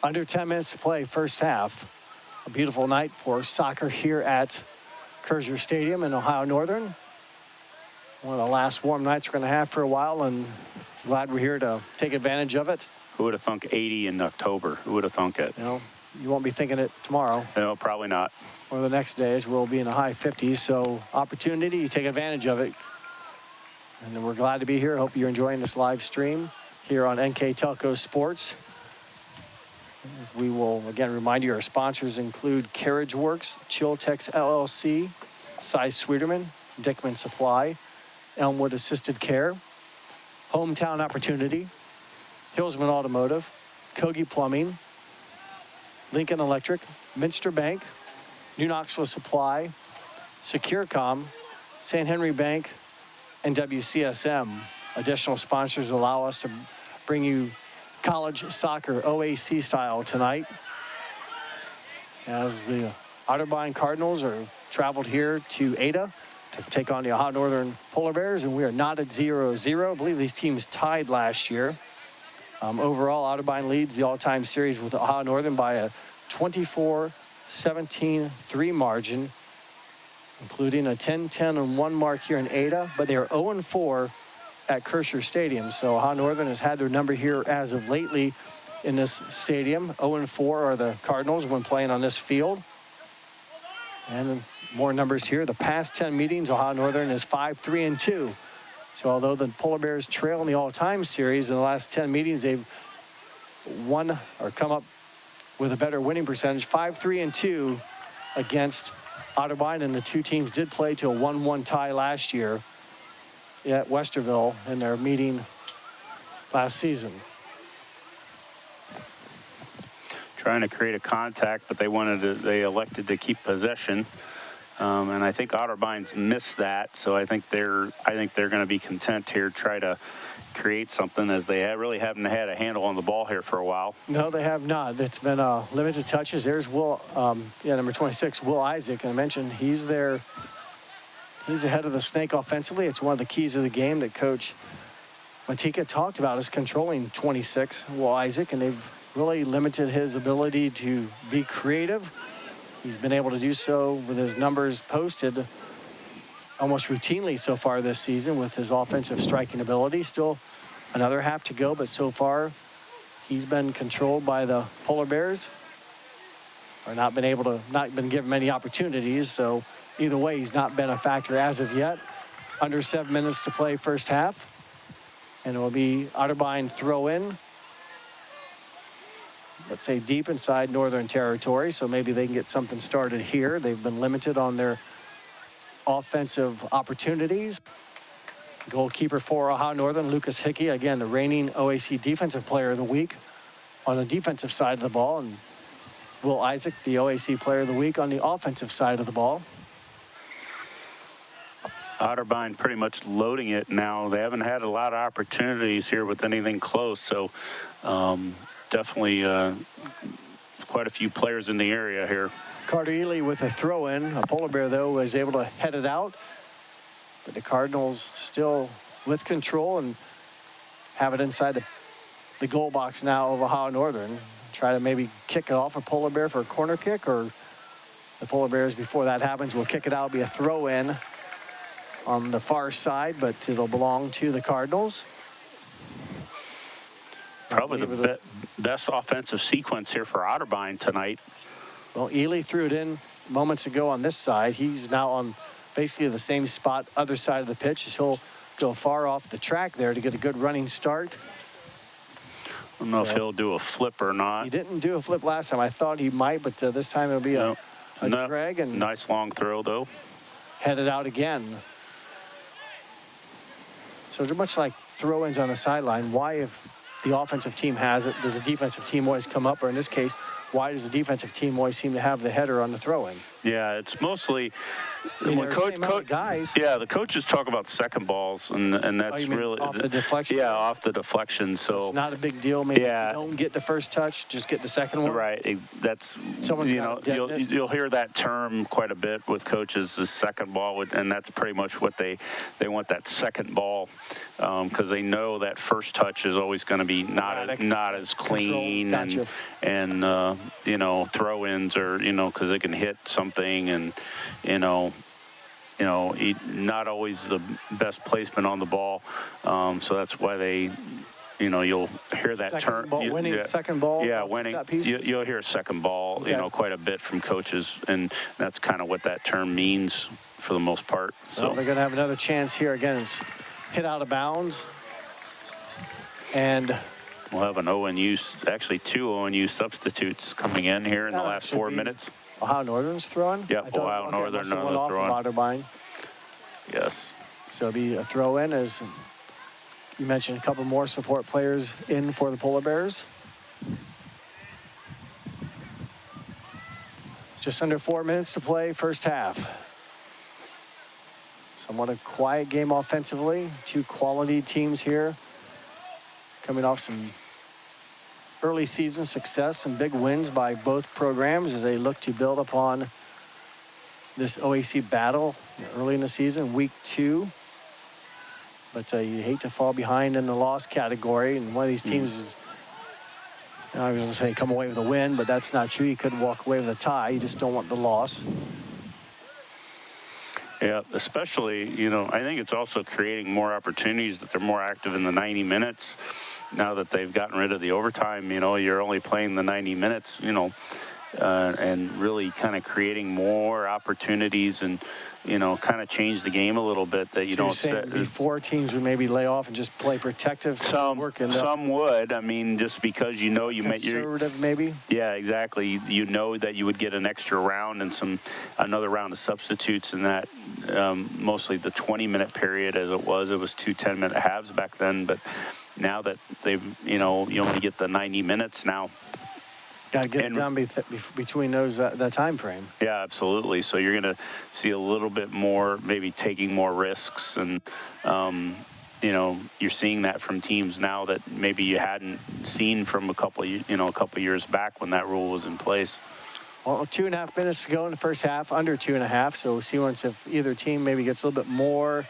Under 10 minutes to play, first half. A beautiful night for soccer here at Kershaw Stadium in Ohio Northern. One of the last warm nights we're going to have for a while, and glad we're here to take advantage of it. Who would have thunk 80 in October? Who would have thunk it? You know, you won't be thinking it tomorrow No, probably not. or the next days. We'll be in the high 50s, so opportunity, you take advantage of it. And then we're glad to be here. Hope you're enjoying this live stream here on NK Telco Sports. We will, again, remind you our sponsors include Carriage Works, Chiltex LLC, Cy Sweeterman, Dickman Supply, Elmwood Assisted Care, Hometown Opportunity, Hillsman Automotive, Kogi Plumbing, Lincoln Electric, Minster Bank, New Knoxville Supply, SecureCom, St. Henry Bank, and WCSM. Additional sponsors allow us to bring you college soccer OAC style tonight, as the Otterbein Cardinals are traveled here to Ada to take on the Ohio Northern Polar Bears, and we are not at 0-0. I believe these teams tied last year. Overall, Otterbein leads the all-time series with Ohio Northern by a 24-17-3 margin, including a 10-10-1 mark here in Ada, but they are 0-4 at Kershaw Stadium. So Ohio Northern has had their number here as of lately in this stadium. 0-4 are the Cardinals when playing on this field. And more numbers here. The past 10 meetings, Ohio Northern is 5-3-2. So although the Polar Bears trail in the all-time series, in the last 10 meetings, they've won or come up with a better winning percentage, 5-3-2 against Otterbein. And the two teams did play to a 1-1 tie last year at Westerville in their meeting last season. Trying to create a contact, but they elected to keep possession. And I think Otterbein's missed that, so I think they're going to be content here, try to create something, as they really haven't had a handle on the ball here for a while. No, they have not. It's been limited touches. There's Will, number 26, Will Isaac. And I mentioned he's there. He's ahead of the Snake offensively. It's one of the keys of the game that Coach Matika talked about, is controlling 26, Will Isaac, and they've really limited his ability to be creative. He's been able to do so with his numbers posted almost routinely so far this season with his offensive striking ability. Still another half to go, but so far he's been controlled by the Polar Bears, or not been given many opportunities. So either way, he's not been a factor as of yet. Under 7 minutes to play first half, and it will be Otterbein throw in. Let's say deep inside Northern territory, so maybe they can get something started here. They've been limited on their offensive opportunities. Goalkeeper for Ohio Northern, Lucas Hickey, again, the reigning OAC Defensive Player of the Week on the defensive side of the ball, and Will Isaac, the OAC Player of the Week on the offensive side of the ball. Otterbein pretty much loading it now. They haven't had a lot of opportunities here with anything close, so definitely quite a few players in the area here. Carter Ely with a throw-in. A Polar Bear, though, was able to head it out. But the Cardinals still with control and have it inside the goal box now of Ohio Northern. try to maybe kick it off a Polar Bear for a corner kick, or the Polar Bears, before that happens, will kick it out. It'll be a throw-in on the far side, but it'll belong to the Cardinals. Probably the best offensive sequence here for Otterbein tonight. Well, Ely threw it in moments ago on this side. He's now on basically the same spot, other side of the pitch. He'll go far off the track there to get a good running start. I don't know if he'll do a flip or not. He didn't do a flip last time. I thought he might, but this time it'll be a drag. And nice long throw, though. Headed out again. So they're much like throw-ins on the sideline. Why, if the offensive team has it, does the defensive team always come up? Or in this case, why does the defensive team always seem to have the header on the throw-in? Yeah, it's mostly when guys. Yeah, the coaches talk about second balls, and that's really off the deflection. Yeah, off the deflection. So it's not a big deal. Maybe if you don't get the first touch, just get the second one. Right. That's you'll hear that term quite a bit with coaches. The second ball, and that's pretty much what they want, that second ball, because they know that first touch is always going to be not as clean. Gotcha. and throw-ins are because they can hit something and not always the best placement on the ball. So that's why they, you'll hear that term. Second ball. Yeah, winning. You'll hear second ball, quite a bit from coaches, and that's kind of what that term means for the most part. So they're going to have another chance here. Again, it's hit out of bounds. And we'll have an ONU, actually 2 ONU substitutes coming in here in the last 4 minutes. Ohio Northern's throwing? Yeah, Ohio Northern throwing. Otterbein. Yes. So it'll be a throw-in, as you mentioned, a couple more support players in for the Polar Bears. Just under 4 minutes to play, first half. Somewhat a quiet game offensively. 2 quality teams here, coming off some early season success, some big wins by both programs as they look to build upon this OAC battle early in the season, week 2. But you hate to fall behind in the loss category, and one of these teams is, I was going to say come away with a win, but that's not true. You could walk away with a tie. You just don't want the loss. Yeah, especially, I think it's also creating more opportunities that they're more active in the 90 minutes. Now that they've gotten rid of the overtime, you're only playing the 90 minutes, and really kind of creating more opportunities and, kind of change the game a little bit that you don't set. Before teams would maybe lay off and just play protective. Some would. I mean, just because you met your conservative maybe. Yeah, exactly. You know that you would get an extra round and another round of substitutes in that mostly the 20-minute period as it was. It was 2 10-minute halves back then, but now that they've, you only get the 90 minutes now. Got to get it done between those that time frame. Yeah, absolutely. So you're going to see a little bit more, maybe taking more risks, and you're seeing that from teams now that maybe you hadn't seen from a couple years back when that rule was in place. Well, 2.5 minutes to go in the first half, under 2.5. So we'll see if either team maybe gets a little bit more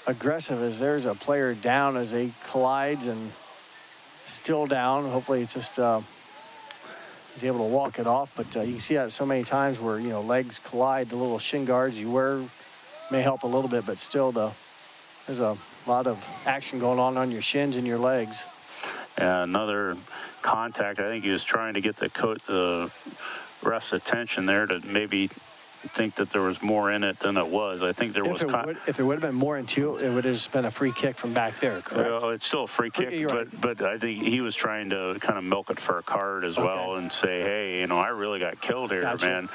aggressive, as there's a player down as they collides and still down. Hopefully it's just he's able to walk it off, but you can see that so many times where legs collide. The little shin guards you wear may help a little bit, but still there's a lot of action going on your shins and your legs. Yeah, another contact. I think he was trying to get the ref's attention there to maybe think that there was more in it than it was. I think there was. If there would have been more into it, it would have just been a free kick from back there, correct? Well, it's still a free kick, but I think he was trying to kind of milk it for a card as well and say, hey, I really got killed here, man.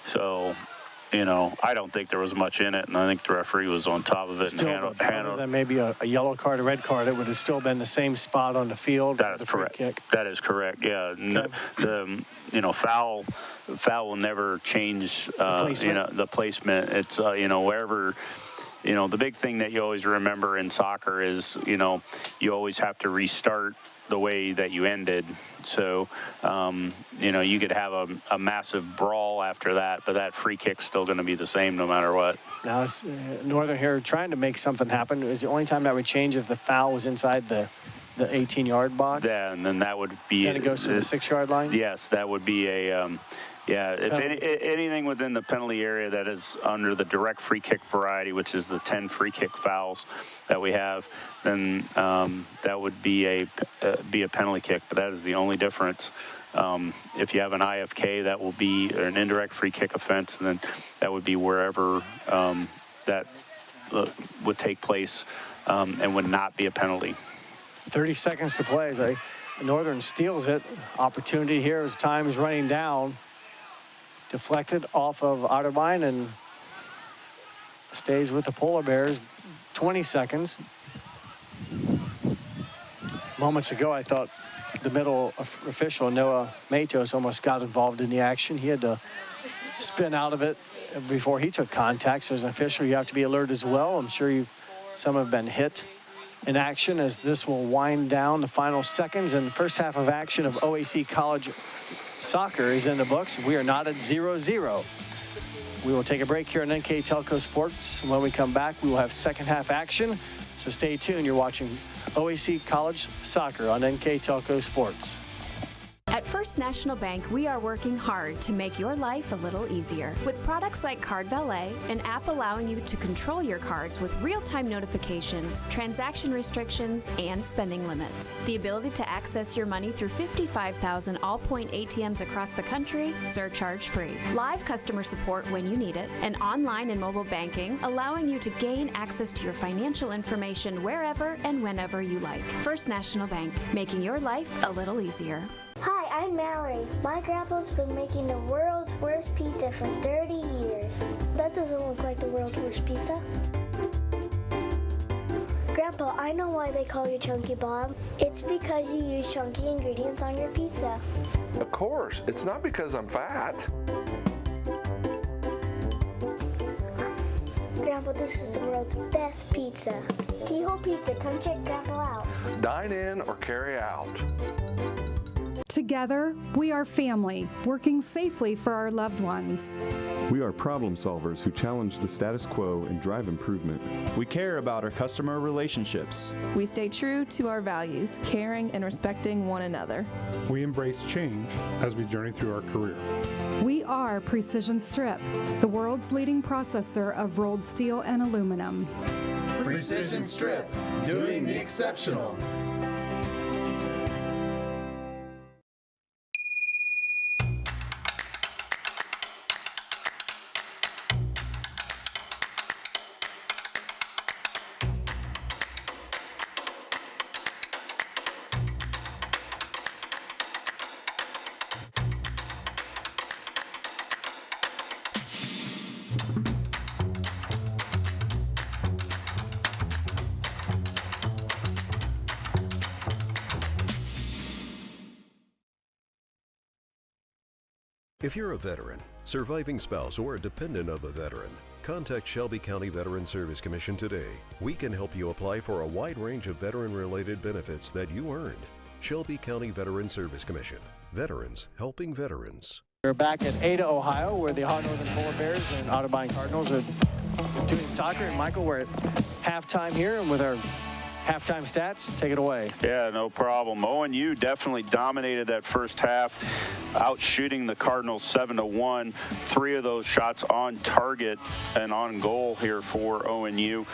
So, I don't think there was much in it, and I think the referee was on top of it. Still, other than maybe a yellow card, a red card, it would have still been the same spot on the field. That is correct. That is correct. Yeah, okay. Foul will never change. The placement. It's wherever. The big thing that you always remember in soccer is you always have to restart the way that you ended. So, you could have a massive brawl after that, but that free kick's still going to be the same no matter what. Now, Northern here trying to make something happen. Is the only time that would change if the foul was inside the the 18-yard box. Yeah, and then that would be. Then it goes to the 6-yard line. Yes, that would be a. If anything within the penalty area that is under the direct free kick variety, which is the 10 free kick fouls that we have, then that would be a penalty kick. But that is the only difference. If you have an IFK, that will be an indirect free kick offense, and then that would be wherever that would take place and would not be a penalty. 30 seconds to play. So Northern steals it. Opportunity here as time is running down. Deflected off of Otterbein and stays with the Polar Bears. 20 seconds. Moments ago, I thought the middle official, Noah Matos, almost got involved in the action. He had to spin out of it before he took contact. So as an official, you have to be alert as well. I'm sure some have been hit in action as this will wind down the final seconds. And the first half of action of OAC College Soccer is in the books. We are not at 0-0. We will take a break here on NK Telco Sports. And when we come back, we will have second half action. So stay tuned. You're watching OAC College Soccer on NK Telco Sports. At First National Bank, we are working hard to make your life a little easier. With products like Card Valet, an app allowing you to control your cards with real-time notifications, transaction restrictions, and spending limits. The ability to access your money through 55,000 all-point ATMs across the country, surcharge-free. Live customer support when you need it, and online and mobile banking, allowing you to gain access to your financial information wherever and whenever you like. First National Bank, making your life a little easier. Hi, I'm Mallory. My grandpa's been making the world's worst pizza for 30 years. That doesn't look like the world's worst pizza. Grandpa, I know why they call you Chunky Bob. It's because you use chunky ingredients on your pizza. Of course, it's not because I'm fat. Grandpa, this is the world's best pizza. Keyhole Pizza, come check Grandpa out. Dine in or carry out. Together, we are family, working safely for our loved ones. We are problem solvers who challenge the status quo and drive improvement. We care about our customer relationships. We stay true to our values, caring and respecting one another. We embrace change as we journey through our career. We are Precision Strip, the world's leading processor of rolled steel and aluminum. Precision Strip, doing the exceptional. If you're a veteran, surviving spouse, or a dependent of a veteran, contact Shelby County Veteran Service Commission today. We can help you apply for a wide range of veteran-related benefits that you earned. Shelby County Veteran Service Commission. Veterans helping veterans. We're back at Ada, Ohio, where the Ohio Northern Polar Bears and Otterbein Cardinals are doing soccer. And Michael, we're at halftime here, and with our halftime stats, take it away. Yeah, no problem. ONU definitely dominated that first half, outshooting the Cardinals 7-1. 3 of those shots on target and on goal here for ONU.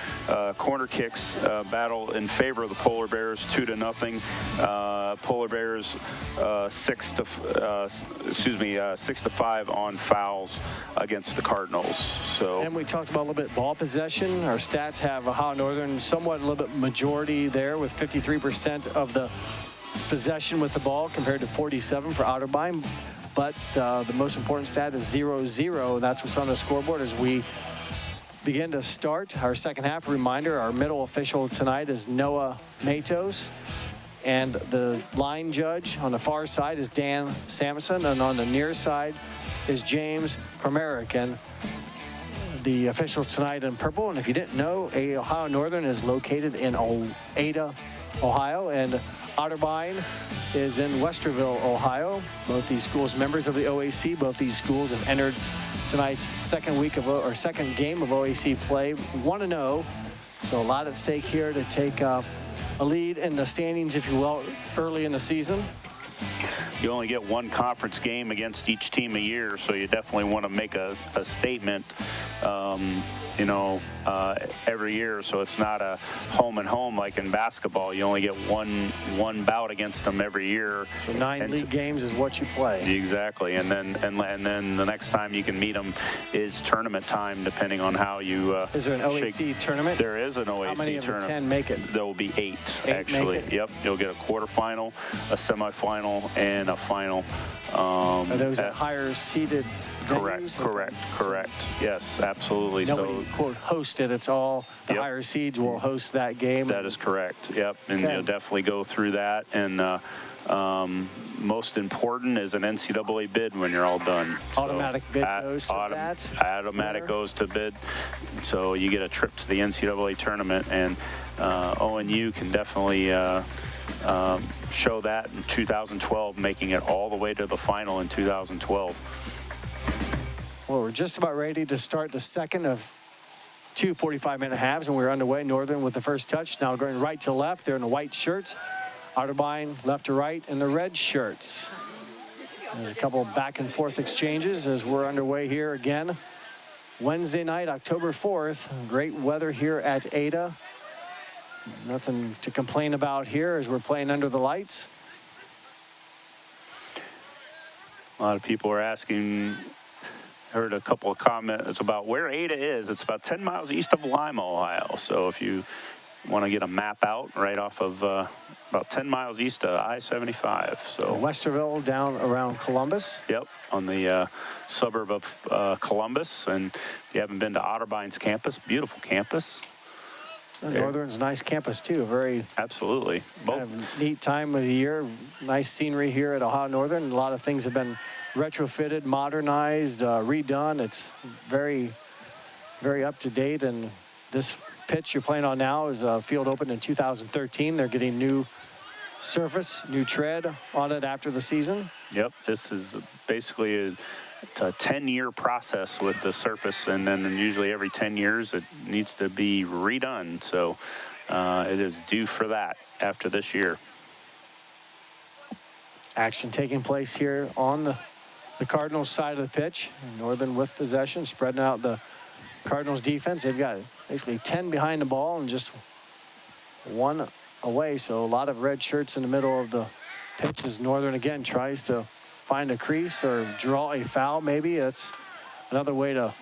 Corner kicks battle in favor of the Polar Bears, 2-0. Polar Bears 6-5 on fouls against the Cardinals. So. And we talked about a little bit ball possession. Our stats have Ohio Northern somewhat a little bit majority there with 53% of the possession with the ball compared to 47 for Otterbein. But the most important stat is 0-0, and that's what's on the scoreboard as we begin to start our second half. Reminder, our middle official tonight is Noah Matos, and the line judge on the far side is Dan Samuelson, and on the near side is James Primerican. The officials tonight in purple, and if you didn't know, Ohio Northern is located in Ada, Ohio, and Otterbein is in Westerville, Ohio. Both these schools members of the OAC. Both these schools have entered tonight's second game of OAC play 1-0. So a lot at stake here to take a lead in the standings, if you will, early in the season. You only get one conference game against each team a year, so you definitely want to make a statement, every year. So it's not a home and home like in basketball. You only get one bout against them every year. So 9 league games is what you play. Exactly, and then the next time you can meet them is tournament time, depending on how you. Is there an OAC tournament? There is an OAC tournament. How many of the 10 make it? There will be 8 actually. Make it? Yep, you'll get a quarterfinal, a semifinal, and a final. Are those at higher seeded venues? Correct. Yes, absolutely. Nobody, quote, hosted. It's all the higher seeds will host that game. That is correct. Yep, and you'll definitely go through that. And most important is an NCAA bid when you're all done. Automatic bid goes to that? Automatic goes to bid. So you get a trip to the NCAA tournament, and ONU can definitely show that in 2012, making it all the way to the final in 2012. Well, we're just about ready to start the second of 2 45-minute halves, and we're underway. Northern with the first touch. Now going right to left. They're in the white shirts. Otterbein left to right in the red shirts. There's a couple of back and forth exchanges as we're underway here again. Wednesday night, October 4th. Great weather here at Ada. Nothing to complain about here as we're playing under the lights. A lot of people are asking, heard a couple of comments about where Ada is. It's about 10 miles east of Lima, Ohio. So if you want to get a map out, right off of about 10 miles east of I-75. So Westerville down around Columbus. Yep, on the suburb of Columbus. And if you haven't been to Otterbein's campus, beautiful campus. Northern's nice campus too. Very absolutely kind of neat time of the year. Nice scenery here at Ohio Northern. A lot of things have been retrofitted, modernized, redone. It's very, very up to date. And this pitch you're playing on now is a field opened in 2013. They're getting new surface, new tread on it after the season. Yep, this is basically it's a 10-year process with the surface, and then usually every 10 years it needs to be redone. So it is due for that after this year. Action taking place here on the Cardinals side of the pitch. Northern with possession, spreading out the Cardinals defense. They've got basically 10 behind the ball and just 1 away. So a lot of red shirts in the middle of the pitch as Northern again tries to find a crease or draw a foul. Maybe that's another way to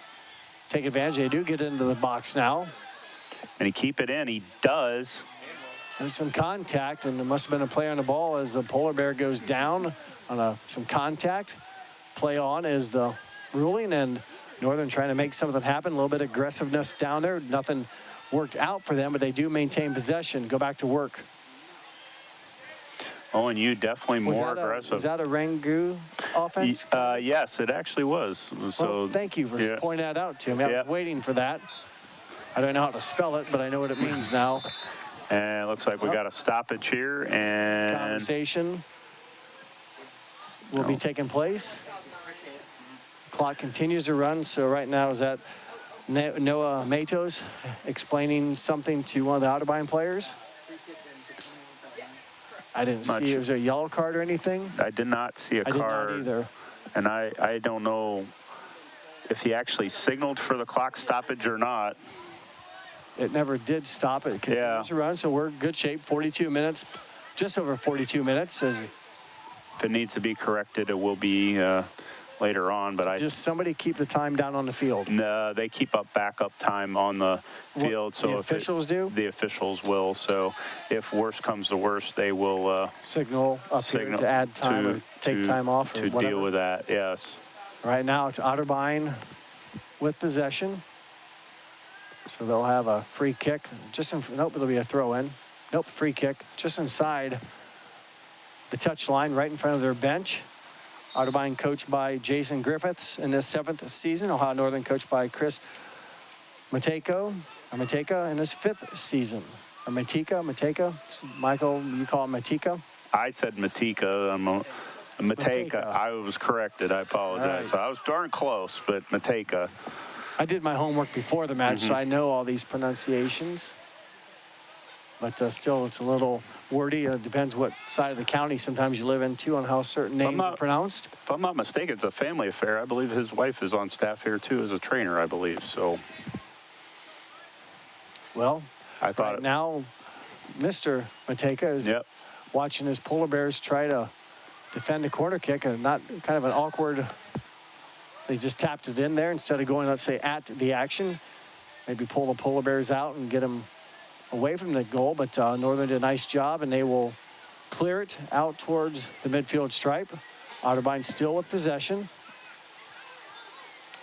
take advantage. They do get into the box now. And he keep it in. He does. There's some contact, and there must have been a play on the ball as the polar bear goes down on some contact. Play on is the ruling, and Northern trying to make something happen. A little bit of aggressiveness down there. Nothing worked out for them, but they do maintain possession. Go back to work. ONU definitely more aggressive. Was that a Rangoon offense? Yes, it actually was. So well, thank you for pointing that out to me. I was waiting for that. I don't know how to spell it, but I know what it means now. And it looks like we got a stoppage here. And conversation will be taking place. Clock continues to run. So right now is that Noah Matos explaining something to one of the Otterbein players? I didn't see. Was there a yellow card or anything? I did not see a card. I did not either. And I don't know if he actually signaled for the clock stoppage or not. It never did stop. It continues to run, so we're in good shape. 42 minutes, just over 42 minutes. If it needs to be corrected, it will be later on. But just somebody keep the time down on the field. No, they keep up backup time on the field. So the officials do? The officials will. So if worst comes to worst, they will signal up here to add time or take time off or to whatever. Deal with that. Yes. Right now it's Otterbein with possession. So they'll have a free kick. Nope, it'll be a throw in. Nope, free kick just inside the touch line, right in front of their bench. Otterbein coached by Jason Griffiths in his 7th season. Ohio Northern coached by Chris Mateka in his 5th season. Or Mateka. Michael, you call it Mateka? I said Mateka. Mateka. I was corrected. I apologize. Right. So I was darn close, but Mateka. I did my homework before the match, so I know all these pronunciations. But still, it's a little wordy. It depends what side of the county sometimes you live in, too, on how certain names are pronounced. If I'm not mistaken, it's a family affair. I believe his wife is on staff here, too, as a trainer, I believe. So, well, I thought right now, Mr. Mateka is watching his Polar Bears try to defend a corner kick, and not kind of an awkward. They just tapped it in there instead of going, let's say, at the action. Maybe pull the Polar Bears out and get them away from the goal, but Northern did a nice job, and they will clear it out towards the midfield stripe. Otterbein still with possession.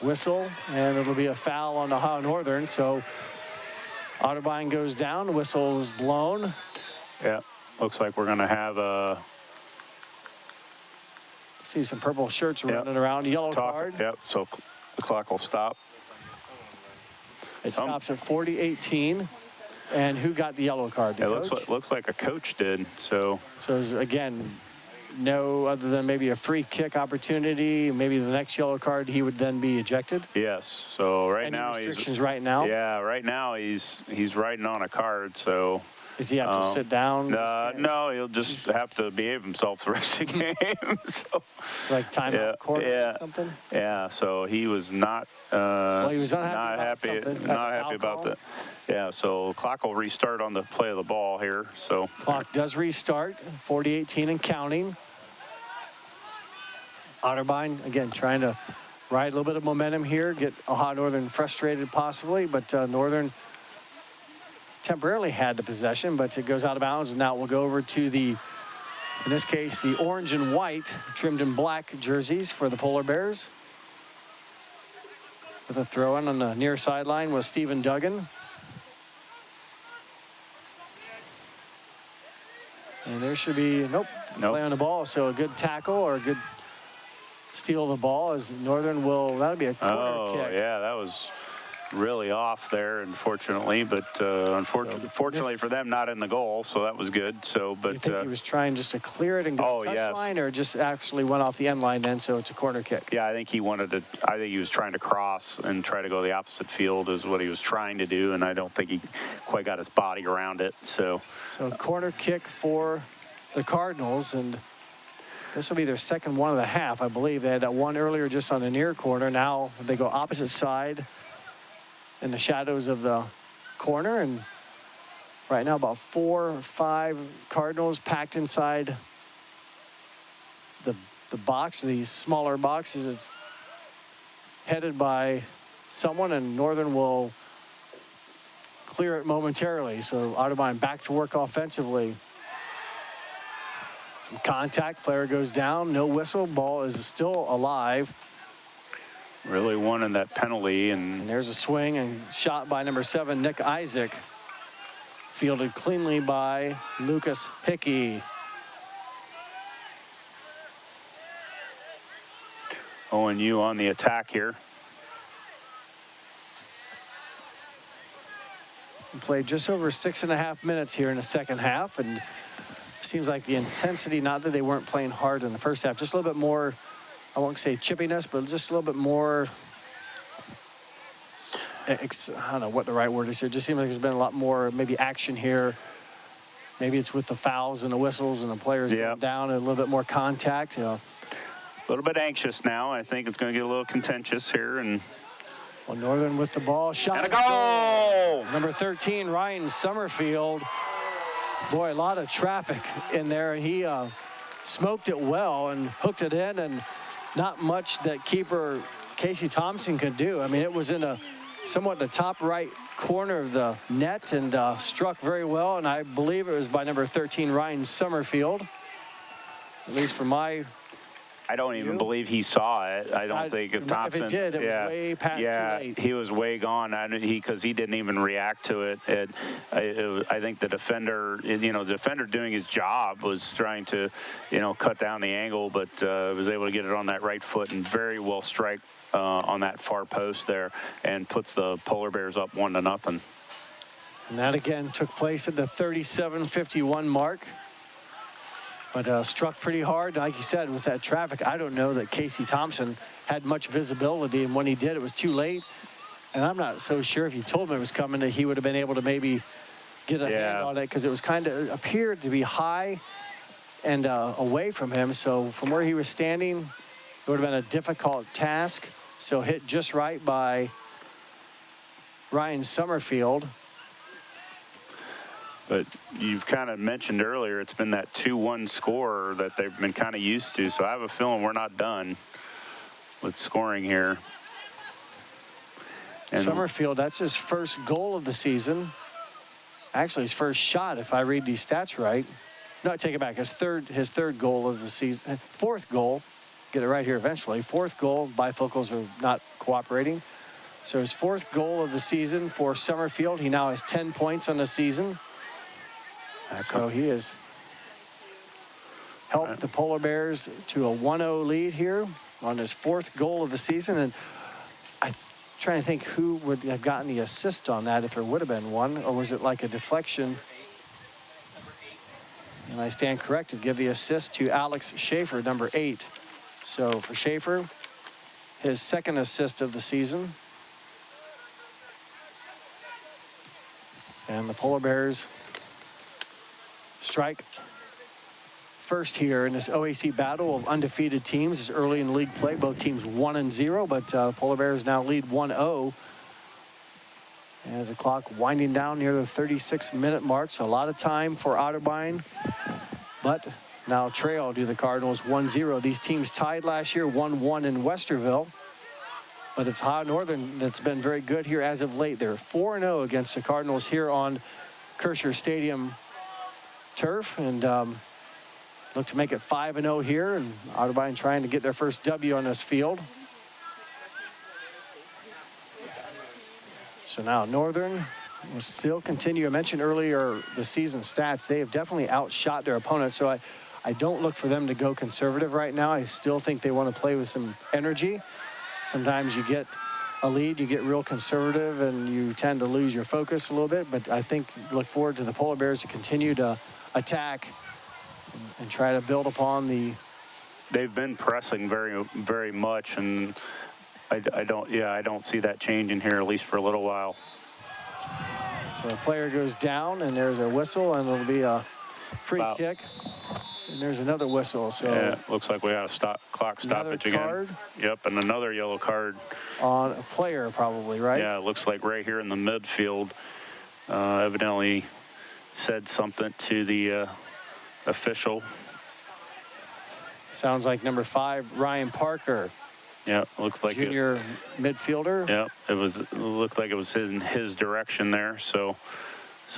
Whistle, and it'll be a foul on Ohio Northern, so Otterbein goes down, whistle is blown. Yeah, looks like we're going to have a... See some purple shirts running around, yellow card. Yep, so the clock will stop. It stops at 40-18. And who got the yellow card? The coach? Looks like a coach did. So again, no other than maybe a free kick opportunity. Maybe the next yellow card, he would then be ejected. Yes. So right now Yeah, right now he's riding on a card. So does he have to sit down? No, he'll just have to behave himself the rest of the game. So like timeout court or something. Yeah. So he was not. He was unhappy not happy about that. Yeah, so clock will restart on the play of the ball here. So clock does restart, 40-18 and counting. Otterbein, again, trying to ride a little bit of momentum here, get Ohio Northern frustrated possibly, but Northern temporarily had the possession, but it goes out of bounds, and now we'll go over to the, in this case, the orange and white trimmed in black jerseys for the Polar Bears. With a throw-in on the near sideline was Stephen Duggan. And there should be, play on the ball. So a good tackle or a good steal of the ball as Northern will, that'll be a corner kick. Oh, yeah, that was really off there, unfortunately. But unfortunately for them, not in the goal, so that was good. So, but you think he was trying just to clear it and go touch line, or just actually went off the end line then, so it's a corner kick? Yeah, I think he wanted to. I think he was trying to cross and try to go the opposite field is what he was trying to do, and I don't think he quite got his body around it. So corner kick for the Cardinals, and this will be their second one of the half, I believe. They had that one earlier just on the near corner. Now they go opposite side in the shadows of the corner, and right now about 4 or 5 Cardinals packed inside the box, these smaller boxes. It's headed by someone, and Northern will clear it momentarily. So Otterbein back to work offensively. Some contact, player goes down, no whistle, ball is still alive. Really wanted that penalty, and there's a swing and shot by number 7, Nick Isaac. Fielded cleanly by Lucas Hickey. ONU on the attack here. We played just over 6.5 minutes here in the second half, and it seems like the intensity, not that they weren't playing hard in the first half, just a little bit more, I won't say chippiness, but just a little bit more, I don't know what the right word is here. It just seems like there's been a lot more maybe action here. Maybe it's with the fouls and the whistles and the players going down, and a little bit more contact. A little bit anxious now. I think it's going to get a little contentious here. And Northern with the ball. Shot. And a goal! Number 13, Ryan Summerfield. Boy, a lot of traffic in there, and he smoked it well and hooked it in, and not much that keeper Casey Thompson could do. I mean, it was in somewhat the top right corner of the net, and struck very well, and I believe it was by number 13, Ryan Summerfield. At least for my I don't even believe he saw it. I don't think if Thompson. If it did, it was way past too late. He was way gone. Because he didn't even react to it. I think the defender, the defender doing his job was trying to, cut down the angle, but was able to get it on that right foot and very well strike on that far post there, and puts the Polar Bears up 1-0. And that again took place at the 37:51 mark. But struck pretty hard. Like you said, with that traffic, I don't know that Casey Thompson had much visibility, and when he did, it was too late. And I'm not so sure if you told him it was coming that he would have been able to maybe get a hand on it because it was kind of appeared to be high and away from him. So from where he was standing, it would have been a difficult task. So hit just right by Ryan Summerfield. But you've kind of mentioned earlier, it's been that 2-1 score that they've been kind of used to. So I have a feeling we're not done with scoring here. And Summerfield, that's his first goal of the season. Actually, his first shot, if I read these stats right. No, I take it back. His third goal of the season. Fourth goal. Get it right here eventually. Fourth goal. Bifocals are not cooperating. So his fourth goal of the season for Summerfield. He now has 10 points on the season. So he has helped the Polar Bears to a 1-0 lead here on his fourth goal of the season. And I'm trying to think who would have gotten the assist on that if there would have been one, or was it like a deflection? And I stand corrected, give the assist to Alex Schaefer, number 8. So for Schaefer, his second assist of the season. And the Polar Bears strike first here in this OAC battle of undefeated teams. It's early in league play. Both teams 1-0, but Polar Bears now lead 1-0. As the clock winding down near the 36-minute mark, so a lot of time for Otterbein. But now trail to the Cardinals 1-0. These teams tied last year 1-1 in Westerville. But it's High Northern that's been very good here as of late. They're 4-0 against the Cardinals here on Kersher Stadium turf, and look to make it 5-0 here, and Otterbein trying to get their first W on this field. So now Northern will still continue. I mentioned earlier the season stats. They have definitely outshot their opponents, so I don't look for them to go conservative right now. I still think they want to play with some energy. Sometimes you get a lead, you get real conservative, and you tend to lose your focus a little bit, but I think look forward to the Polar Bears to continue to attack and try to build upon the. They've been pressing very, very much, and I don't see that changing here, at least for a little while. So a player goes down, and there's a whistle, and it'll be a free kick. And there's another whistle. So yeah, looks like we have a clock stoppage again. Card. Yep, and another yellow card on a player, probably, right? Yeah, it looks like right here in the midfield. Evidently said something to the official. Sounds like number 5, Ryan Parker. Yeah, looks like junior midfielder. Yeah, it looked like it was in his direction there. So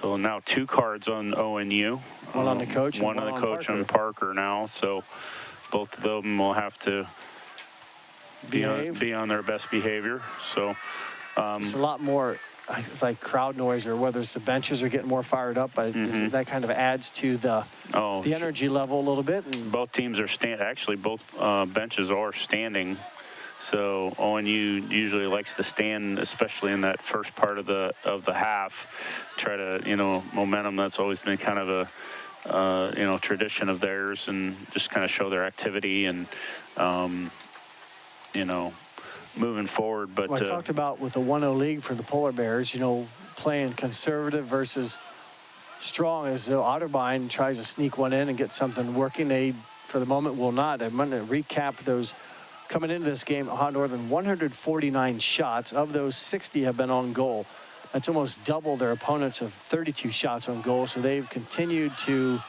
now 2 cards on ONU. One on the coach. One on the coach and Parker now. So both of them will have to be on their best behavior. So just a lot more. It's like crowd noise, or whether it's the benches are getting more fired up, but that kind of adds to the energy level a little bit. And both teams are actually both benches are standing. So ONU usually likes to stand, especially in that first part of the half, try to, momentum. That's always been kind of a tradition of theirs, and just kind of show their activity and moving forward. But I talked about with the 1-0 league for the Polar Bears, playing conservative versus strong, as though Otterbein tries to sneak one in and get something working. They, for the moment, will not. I'm going to recap those. Coming into this game, Hot Northern 149 shots. Of those, 60 have been on goal. That's almost double their opponents of 32 shots on goal. So they've continued to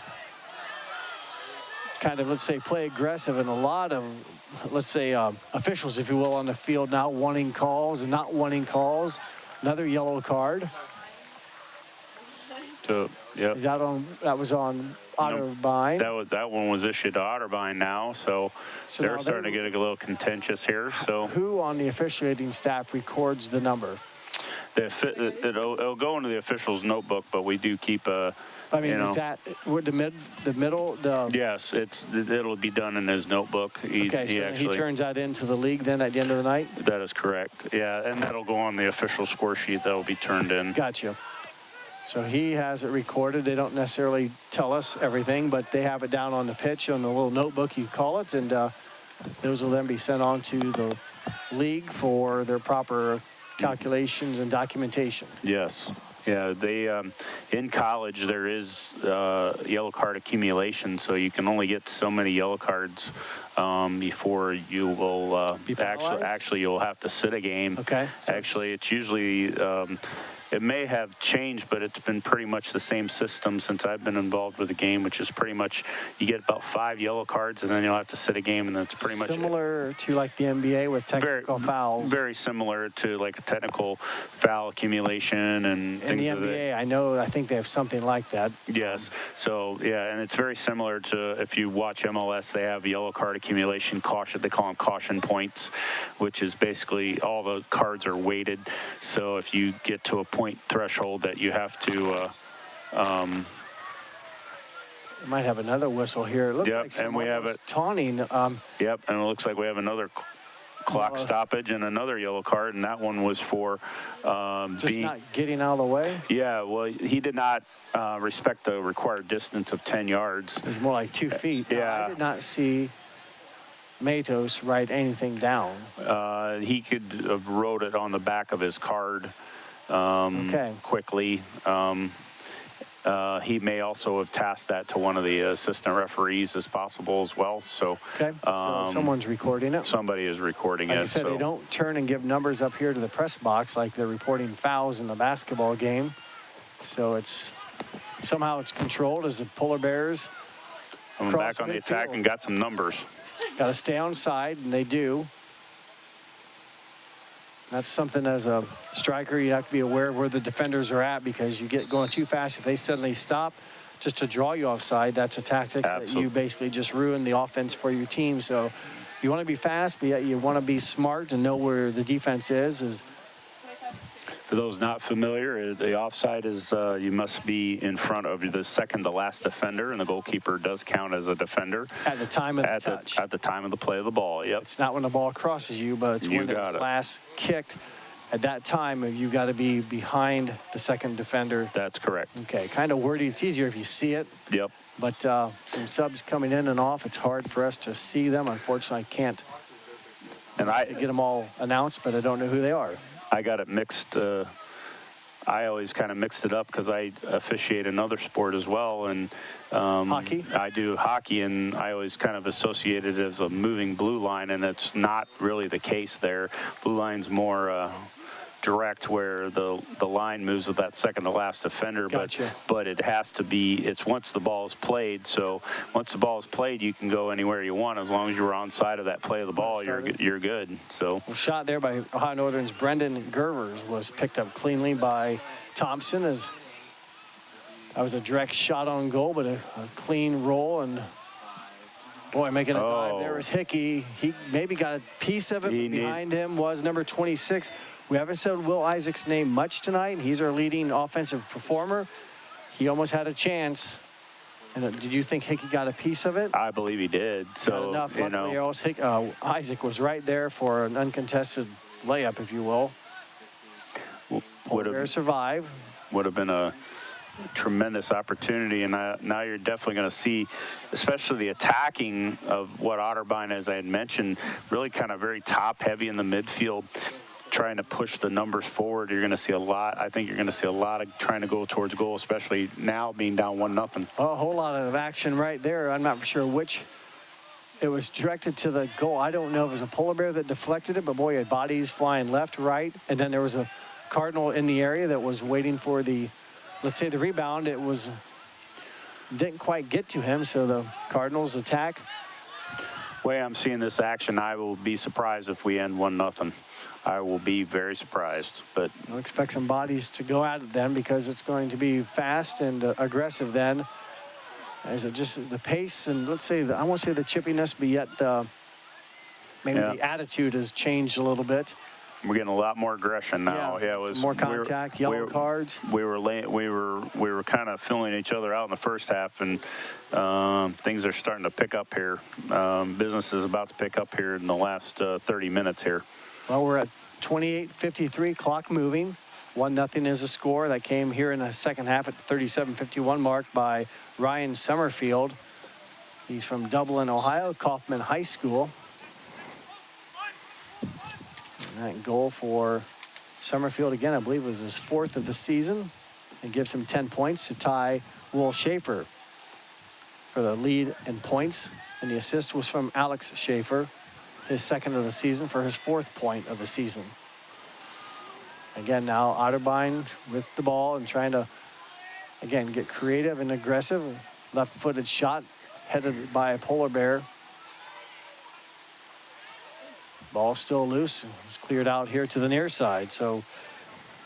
kind of, let's say, play aggressive, and a lot of, let's say, officials, if you will, on the field now wanting calls and not wanting calls. Another yellow card. So, yeah. That was on Otterbein. That one was issued to Otterbein now, so they're starting to get a little contentious here. So who on the officiating staff records the number? It'll go into the official's notebook, but we do keep a. Is that with the middle? Yes, it'll be done in his notebook. He turns that into the league then at the end of the night? That is correct. Yeah, and that'll go on the official score sheet that will be turned in. Gotcha. So he has it recorded. They don't necessarily tell us everything, but they have it down on the pitch on the little notebook, you call it, and those will then be sent on to the league for their proper calculations and documentation. Yes. Yeah, they in college there is yellow card accumulation, so you can only get so many yellow cards before you will actually you'll have to sit a game. Okay. So actually, it's usually it may have changed, but it's been pretty much the same system since I've been involved with the game, which is pretty much you get about 5 yellow cards, and then you'll have to sit a game, and that's pretty much similar to like the NBA with technical fouls. Very similar to like a technical foul accumulation and in things the of NBA. I think they have something like that. Yes. So yeah, and it's very similar to if you watch MLS, they have yellow card accumulation caution. They call them caution points, which is basically all the cards are weighted. So if you get to a point threshold that you have to. Might have another whistle here. It looks yep, like and we have it taunting. Yep, and it looks like we have another clock stoppage and another yellow card, and that one was for just not getting out of the way. Yeah, well, he did not respect the required distance of 10 yards. It was more like 2 feet. Yeah, I did not see Matos write anything down. He could have wrote it on the back of his card quickly. He may also have tasked that to one of the assistant referees as possible as well. So, so someone's recording it. Somebody is recording like it. I said, they don't turn and give numbers up here to the press box like they're reporting fouls in the basketball game. So it's somehow it's controlled as the Polar Bears I'm back on the attack and got some numbers. Got to stay on side, and they do. That's something as a striker you have to be aware of where the defenders are at, because you get going too fast. If they suddenly stop just to draw you offside, that's a tactic that you basically just ruin the offense for your team. So you want to be fast, but yet you want to be smart and know where the defense is. For those not familiar, the offside is you must be in front of the second to last defender, and the goalkeeper does count as a defender. At the time of the touch. At the time of the play of the ball, yep. It's not when the ball crosses you, but it's when it's last kicked. At that time, you got to be behind the second defender. That's correct. Okay, kind of wordy. It's easier if you see it. Yep. But some subs coming in and off, it's hard for us to see them. Unfortunately, I can't to get them all announced, but I don't know who they are. I got it mixed. I always kind of mixed it up because I officiate another sport as well, and hockey. I do hockey, and I always kind of associate it as a moving blue line, and it's not really the case there. Blue line's more direct, where the line moves with that second to last defender. Gotcha. But it has to be. It's once the ball is played. So once the ball is played, you can go anywhere you want as long as you're on side of that play of the ball. You're good. So shot there by Ohio Northern's Brendan Gervers was picked up cleanly by Thompson. As that was a direct shot on goal, but a clean roll, and boy, making a dive. There was Hickey. He maybe got a piece of it. Behind him was number 26. We haven't said Will Isaac's name much tonight. He's our leading offensive performer. He almost had a chance. And did you think Hickey got a piece of it? I believe he did. So, not enough. Luckily, Isaac was right there for an uncontested layup, if you will. Would have survived. Would have been a tremendous opportunity, and now you're definitely going to see, especially the attacking of what Otterbein, as I had mentioned, really kind of very top heavy in the midfield, trying to push the numbers forward. You're going to see a lot. I think you're going to see a lot of trying to go towards goal, especially now being down 1-0. A whole lot of action right there. I'm not for sure which. It was directed to the goal. I don't know if it was a Polar Bear that deflected it, but boy, had bodies flying left, right, and then there was a Cardinal in the area that was waiting for the, let's say, the rebound. It didn't quite get to him, so the Cardinals attack. Way I'm seeing this action, I will be surprised if we end 1-0. I will be very surprised, but I'll expect some bodies to go at it then, because it's going to be fast and aggressive then. Is it just the pace and let's say I won't say the chippiness, but yet maybe the attitude has changed a little bit. We're getting a lot more aggression now. Yeah, it was more contact, yellow cards. We were kind of filling each other out in the first half, and things are starting to pick up here. Business is about to pick up here in the last 30 minutes here. Well, we're at 28:53, clock moving. 1-0 is a score that came here in the second half at 37:51 mark by Ryan Summerfield. He's from Dublin, Ohio, Kaufman High School. And that goal for Summerfield, again, I believe was his 4th of the season. and gives him 10 points to tie Will Schaefer for the lead in points. And the assist was from Alex Schaefer, his second of the season, for his 4th point of the season. Again, now Otterbein with the ball and trying to, again, get creative and aggressive. Left-footed shot headed by a polar bear. Ball still loose. It's cleared out here to the near side. So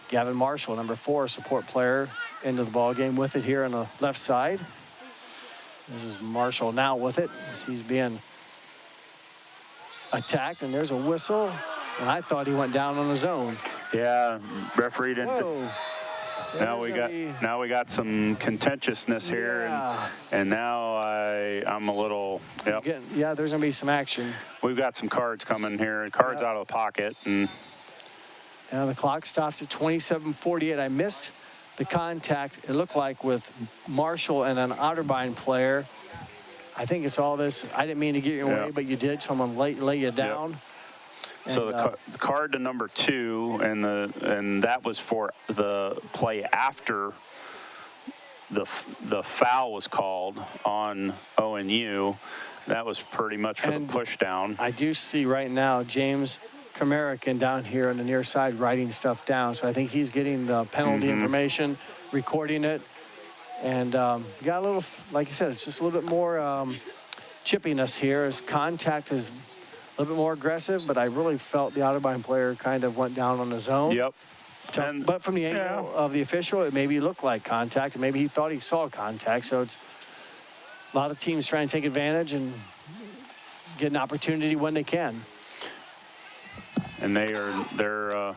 Gavin Marshall, number 4, support player, into the ball game with it here on the left side. This is Marshall now with it as he's being attacked, and there's a whistle. And I thought he went down on his own. Yeah, referee didn't. Whoa. Now we got some contentiousness here, and now I'm a little. Yep. Yeah, there's gonna be some action. We've got some cards coming here. Cards out of the pocket, and the clock stops at 27:48. I missed the contact. It looked like with Marshall and an Otterbein player. I think it's all this. I didn't mean to get you away, but you did. Someone lay you down. Yep. So the card to number 2, and that was for the play after the foul was called on ONU. That was pretty much for the push down. I do see right now James Kamarican down here on the near side writing stuff down. So I think he's getting the penalty information, recording it, and got a little, like you said, it's just a little bit more chippiness here as contact is a little bit more aggressive, but I really felt the Otterbein player kind of went down on his own. Yep. But from the angle of the official, it maybe looked like contact, and maybe he thought he saw contact. So it's a lot of teams trying to take advantage and get an opportunity when they can. And they're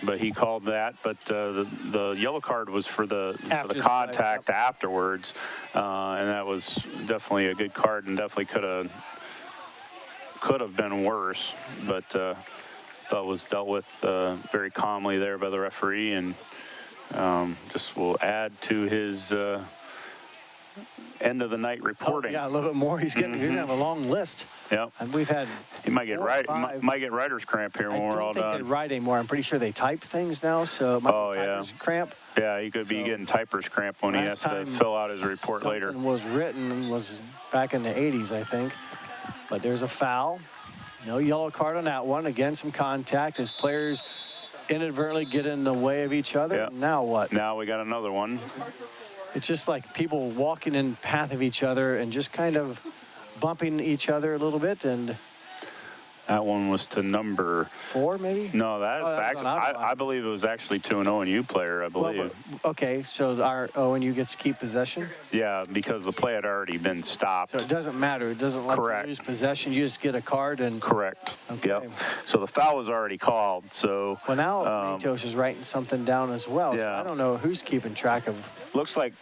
but he called that, but the yellow card was for the contact afterwards, and that was definitely a good card and definitely could have been worse, but thought was dealt with very calmly there by the referee, and just will add to his end of the night reporting. Yeah, a little bit more. He's gonna have a long list. Yep. And we've had. He might get writer's cramp here when we're all done. I don't think they write anymore. I'm pretty sure they type things now, so it might be typer's cramp. Yeah, he could be getting typer's cramp when he has to fill out his report later. Something was written was back in the 80s, I think. But there's a foul. No yellow card on that one. Again, some contact as players inadvertently get in the way of each other. Yep. Now what? Now we got another one. It's just like people walking in path of each other and just kind of bumping each other a little bit. And that one was to number 4, maybe? No, I believe it was actually to an ONU player, I believe. Well, okay, so our ONU gets to keep possession? Yeah, because the play had already been stopped. So it doesn't matter. It doesn't let you lose possession. You just get a card and... Correct. Okay. Yep. So the foul was already called, so... Well, now Matos is writing something down as well, so I don't know who's keeping track of... Looks like,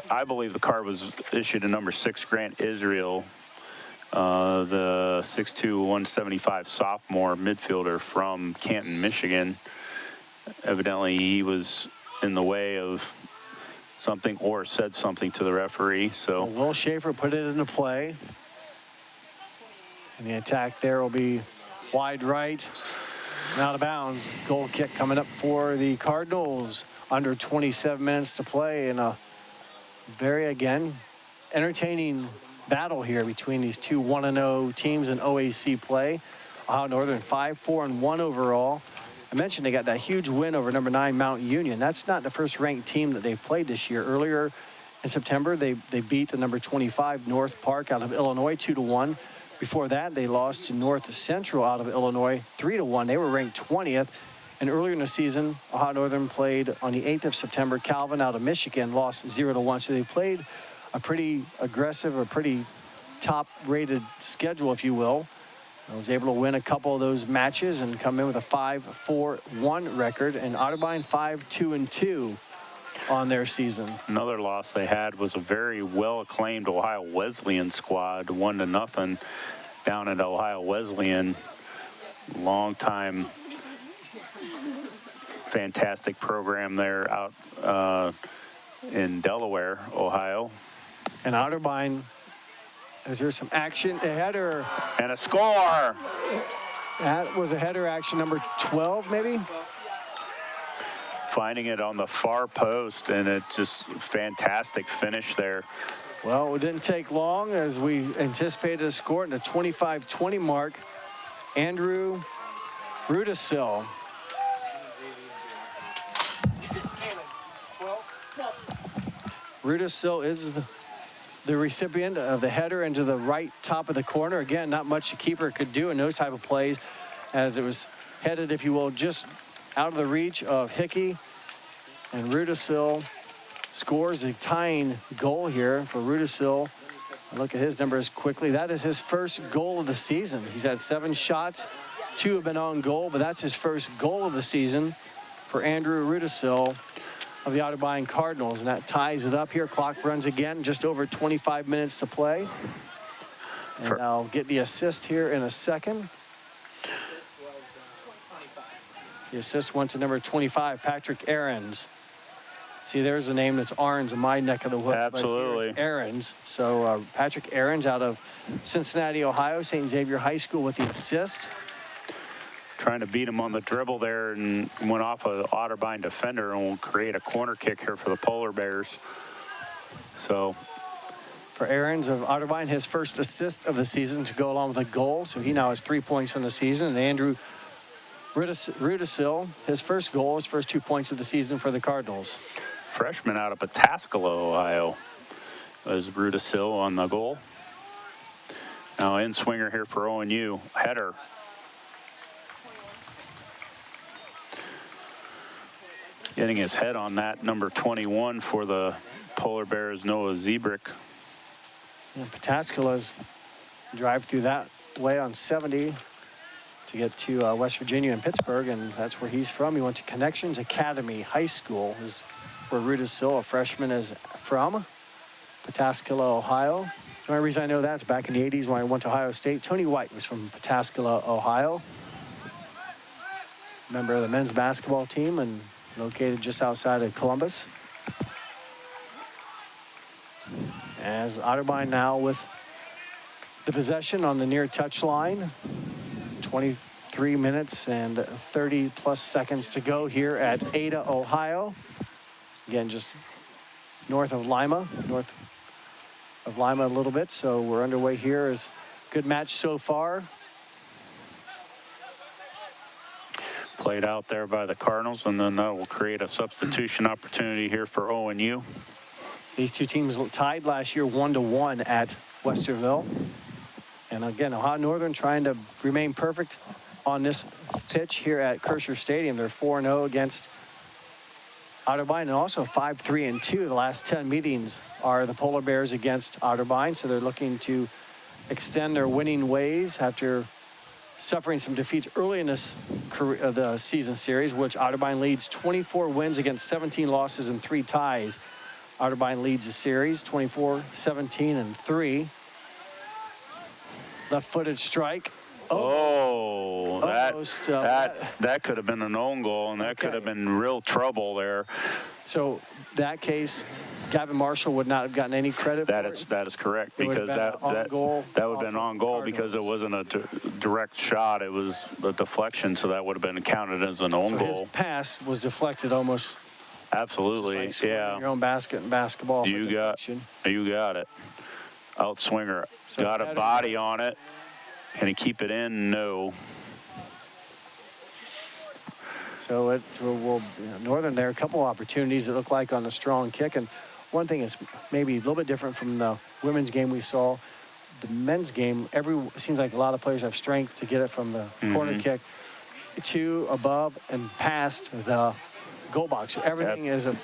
I believe the card was issued to number 6, Grant Israel, the 6'2", 175 sophomore midfielder from Canton, Michigan. Evidently, he was in the way of something or said something to the referee. So Will Schaefer put it into play. And the attack there will be wide right and out of bounds. Goal kick coming up for the Cardinals. Under 27 minutes to play in a very, again, entertaining battle here between these two 1-0 teams in OAC play. Ohio Northern 5-4-1 overall. I mentioned they got that huge win over number 9 Mount Union. That's not the first ranked team that they've played this year. Earlier in September, they beat the number 25 North Park out of Illinois 2-1. Before that, they lost to North Central out of Illinois 3-1. They were ranked 20th. And earlier in the season, Ohio Northern played on the 8th of September. Calvin out of Michigan lost 0-1. So they played a pretty aggressive, a pretty top-rated schedule, if you will. I was able to win a couple of those matches and come in with a 5-4-1 record. And Otterbein 5-2-2 on their season. Another loss they had was a very well-acclaimed Ohio Wesleyan squad, 1-0 down at Ohio Wesleyan. Long-time fantastic program there out in Delaware, Ohio. And Otterbein, is there some action? A header. And a score. That was a header action, number 12, maybe? finding it on the far post, and it's just fantastic finish there. Well, it didn't take long as we anticipated a score in the 25-20 mark. Andrew Rudisil. Rudisil is the recipient of the header into the right top of the corner. Again, not much the keeper could do in those type of plays, as it was headed, if you will, just out of the reach of Hickey. And Rudisil scores the tying goal here for Rudisil. Look at his numbers quickly. That is his first goal of the season. He's had 7 shots. 2 have been on goal, but that's his first goal of the season for Andrew Rudisil of the Otterbein Cardinals. And that ties it up here. Clock runs again, just over 25 minutes to play. And I'll get the assist here in a second. The assist went to number 25, Patrick Ahrens. See, there's a name that's orange in my neck of the woods. Absolutely. Ahrens. So Patrick Ahrens out of Cincinnati, Ohio, St. Xavier High School with the assist. Trying to beat him on the dribble there and went off an Otterbein defender and will create a corner kick here for the Polar Bears. So for Ahrens of Otterbein, his first assist of the season to go along with a goal. So he now has 3 points on the season. And Andrew Rudisil, his first goal, his first 2 points of the season for the Cardinals. Freshman out of Pataskala, Ohio, was Rudisil on the goal. Now in swinger here for ONU, header. Getting his head on that, number 21 for the Polar Bears, Noah Zebrick. Pataskala's drive through that way on 70 to get to West Virginia and Pittsburgh, and that's where he's from. He went to Connections Academy High School, is where Rudisil, a freshman, is from. Pataskala, Ohio. The only reason I know that is back in the 80s when I went to Ohio State. Tony White was from Pataskala, Ohio. Member of the men's basketball team and located just outside of Columbus. As Otterbein now with the possession on the near touch line. 23 minutes and 30 plus seconds to go here at Ada, Ohio. Again, just north of Lima a little bit. So we're underway here. Is good match so far. Played out there by the Cardinals, and then that will create a substitution opportunity here for ONU. These two teams tied last year 1-1 at Westerville. And again, Ohio Northern trying to remain perfect on this pitch here at Kersher Stadium. They're 4-0 against Otterbein, and also 5-3-2. The last 10 meetings are the Polar Bears against Otterbein, so they're looking to extend their winning ways after suffering some defeats early in this the season series, which Otterbein leads 24 wins against 17 losses and 3 ties. Otterbein leads the series 24-17-3. Left-footed strike. That could have been an own goal, and that could have been real trouble there. So that case, Gavin Marshall would not have gotten any credit for it? That is correct, because that would have been on goal because it wasn't a direct shot. It was a deflection, so that would have been counted as an own goal. His pass was deflected almost. Absolutely, just like your own basket in basketball. You got it. Outswinger, so got a body on it. Can he keep it in? No. So Northern there, a couple opportunities that look like on a strong kick. And one thing is maybe a little bit different from the women's game we saw. The men's game, seems like a lot of players have strength to get it from the corner kick to above and past the goal box. So everything is I'm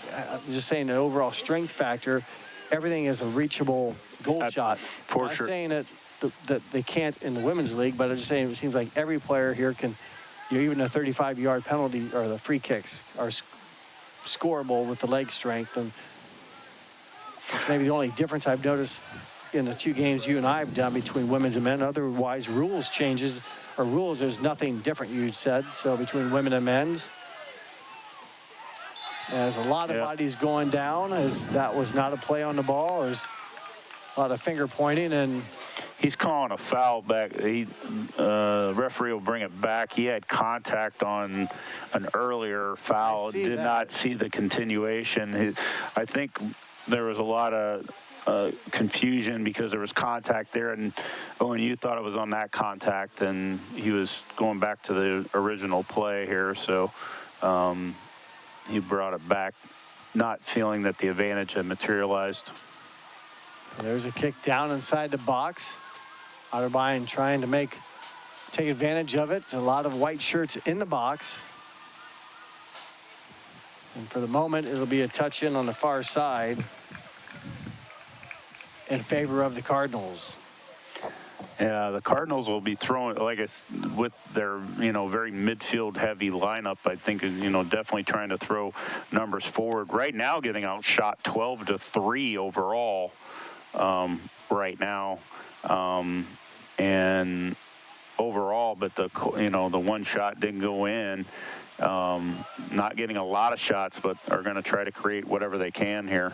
just saying, an overall strength factor. Everything is a reachable goal shot. For I'm sure. not saying that they can't in the women's league, but I'm just saying it seems like every player here can, even a 35-yard penalty or the free kicks are scoreable with the leg strength. And it's maybe the only difference I've noticed in the 2 games you and I have done between women's and men. Otherwise, there's nothing different, you said. So between women and men's, there's a lot of bodies going down, as that was not a play on the ball. There's a lot of finger pointing, and He's calling a foul back. Referee will bring it back. He had contact on an earlier foul. Did not see the continuation. I think there was a lot of confusion because there was contact there, and ONU thought it was on that contact, and he was going back to the original play here. So he brought it back, not feeling that the advantage had materialized. There's a kick down inside the box. Otterbein trying to take advantage of it. It's a lot of white shirts in the box. And for the moment, it'll be a touch in on the far side in favor of the Cardinals. Yeah, the Cardinals will be throwing, with their, very midfield heavy lineup, I think, definitely trying to throw numbers forward. Right now, getting outshot 12-3 overall right now. And overall, but the one shot didn't go in. Not getting a lot of shots, but are going to try to create whatever they can here.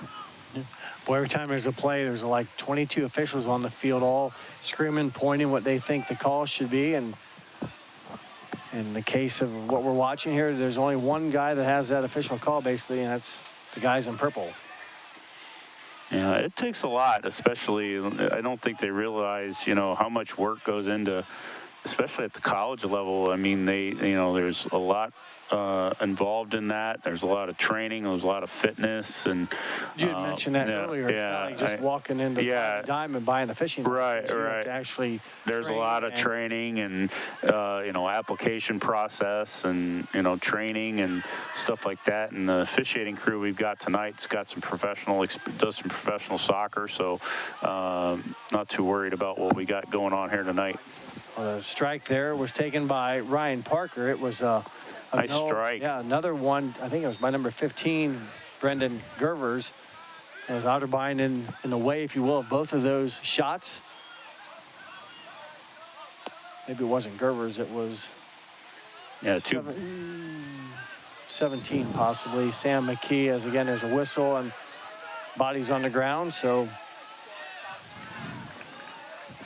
Boy, every time there's a play, there's like 22 officials on the field, all screaming, pointing what they think the call should be. And in the case of what we're watching here, there's only one guy that has that official call, basically, and that's the guys in purple. Yeah, it takes a lot, especially, I don't think they realize, how much work goes into, especially at the college level. I mean, there's a lot involved in that. There's a lot of training. There's a lot of fitness. And you had mentioned that earlier. It's not like just walking into the dime and buying a fishing license. You have to actually there's a lot of training and, application process and, training and stuff like that. And the officiating crew we've got tonight's got some does some professional soccer. So not too worried about what we got going on here tonight. Well, the strike there was taken by Ryan Parker. It was a nice strike. Yeah, another one. I think it was by number 15, Brendan Gervers. It was Otterbein in the way, if you will, of both of those shots. Maybe it wasn't Gervers. It was 17 possibly. Sam McKee, as again, there's a whistle and bodies on the ground. So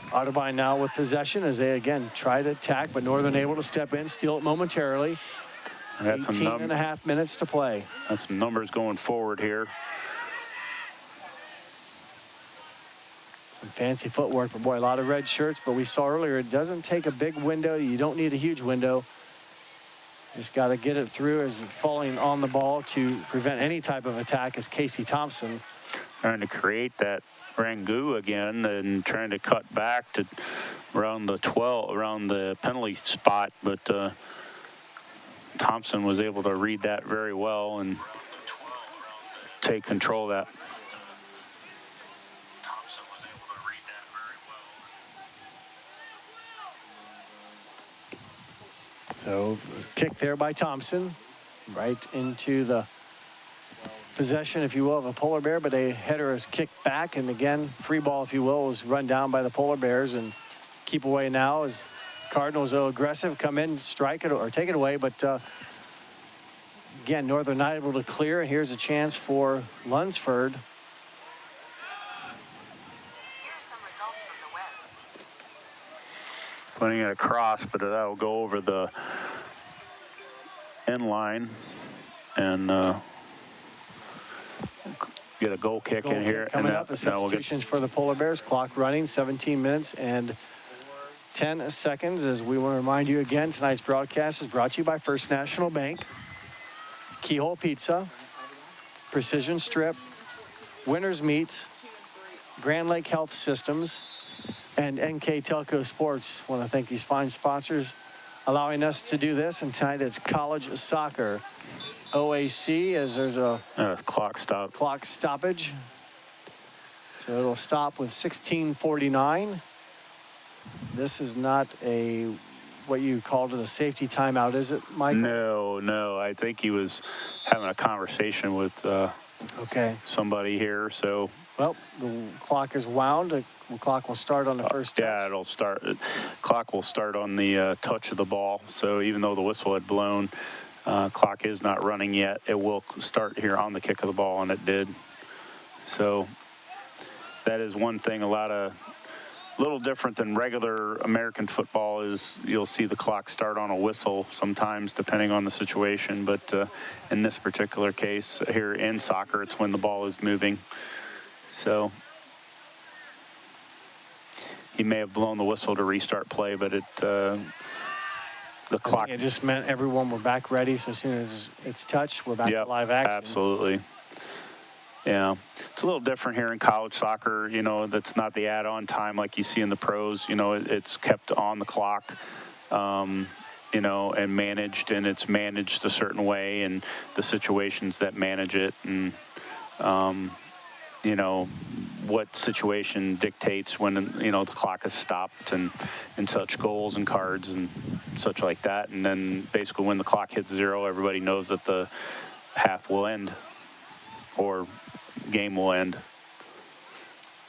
Otterbein now with possession as they again try to attack, but Northern able to step in, steal it momentarily. 18 and a half minutes to play. That's some numbers going forward here. Some fancy footwork, but boy, a lot of red shirts. But we saw earlier, it doesn't take a big window. You don't need a huge window. Just got to get it through as falling on the ball to prevent any type of attack as Casey Thompson. Trying to create that Rangoon again and trying to cut back to around the penalty spot, but Thompson was able to read that very well and take control of that. So kick there by Thompson, right into the possession, if you will, of a Polar Bear, but a header is kicked back, and again, free ball, if you will, was run down by the Polar Bears, and keep away now as Cardinals are aggressive, come in, strike it or take it away, but again, Northern not able to clear, and here's a chance for Lunsford. Putting it across, but that'll go over the end line and get a goal kick in here. Coming up, the substitutions for the Polar Bears. Clock running, 17 minutes and 10 seconds. As we want to remind you again, tonight's broadcast is brought to you by First National Bank, Keyhole Pizza, Precision Strip, Winners Meats, Grand Lake Health Systems, and NK Telco Sports. I want to thank these fine sponsors allowing us to do this. And tonight it's college soccer. OAC, as there's a clock stoppage. So it'll stop with 16:49. This is not what you called it a safety timeout, is it, Michael? No. I think he was having a conversation with somebody here. So well, the clock is wound. The clock will start on the first touch. Yeah, it'll start. Clock will start on the touch of the ball. So even though the whistle had blown, clock is not running yet. It will start here on the kick of the ball, and it did. So that is one thing a lot of little different than regular American football is you'll see the clock start on a whistle sometimes, depending on the situation. But in this particular case here in soccer, it's when the ball is moving. So he may have blown the whistle to restart play, but the clock. It just meant everyone were back ready. So as soon as it's touched, we're back to live action. Absolutely. Yeah, it's a little different here in college soccer. You know, that's not the add-on time like you see in the pros. You know, it's kept on the clock, you know, and managed, and it's managed a certain way, and the situations that manage it, and you know, what situation dictates when, you know, the clock is stopped, and such goals and cards and such like that. And then basically when the clock hits 0, everybody knows that the half will end or game will end.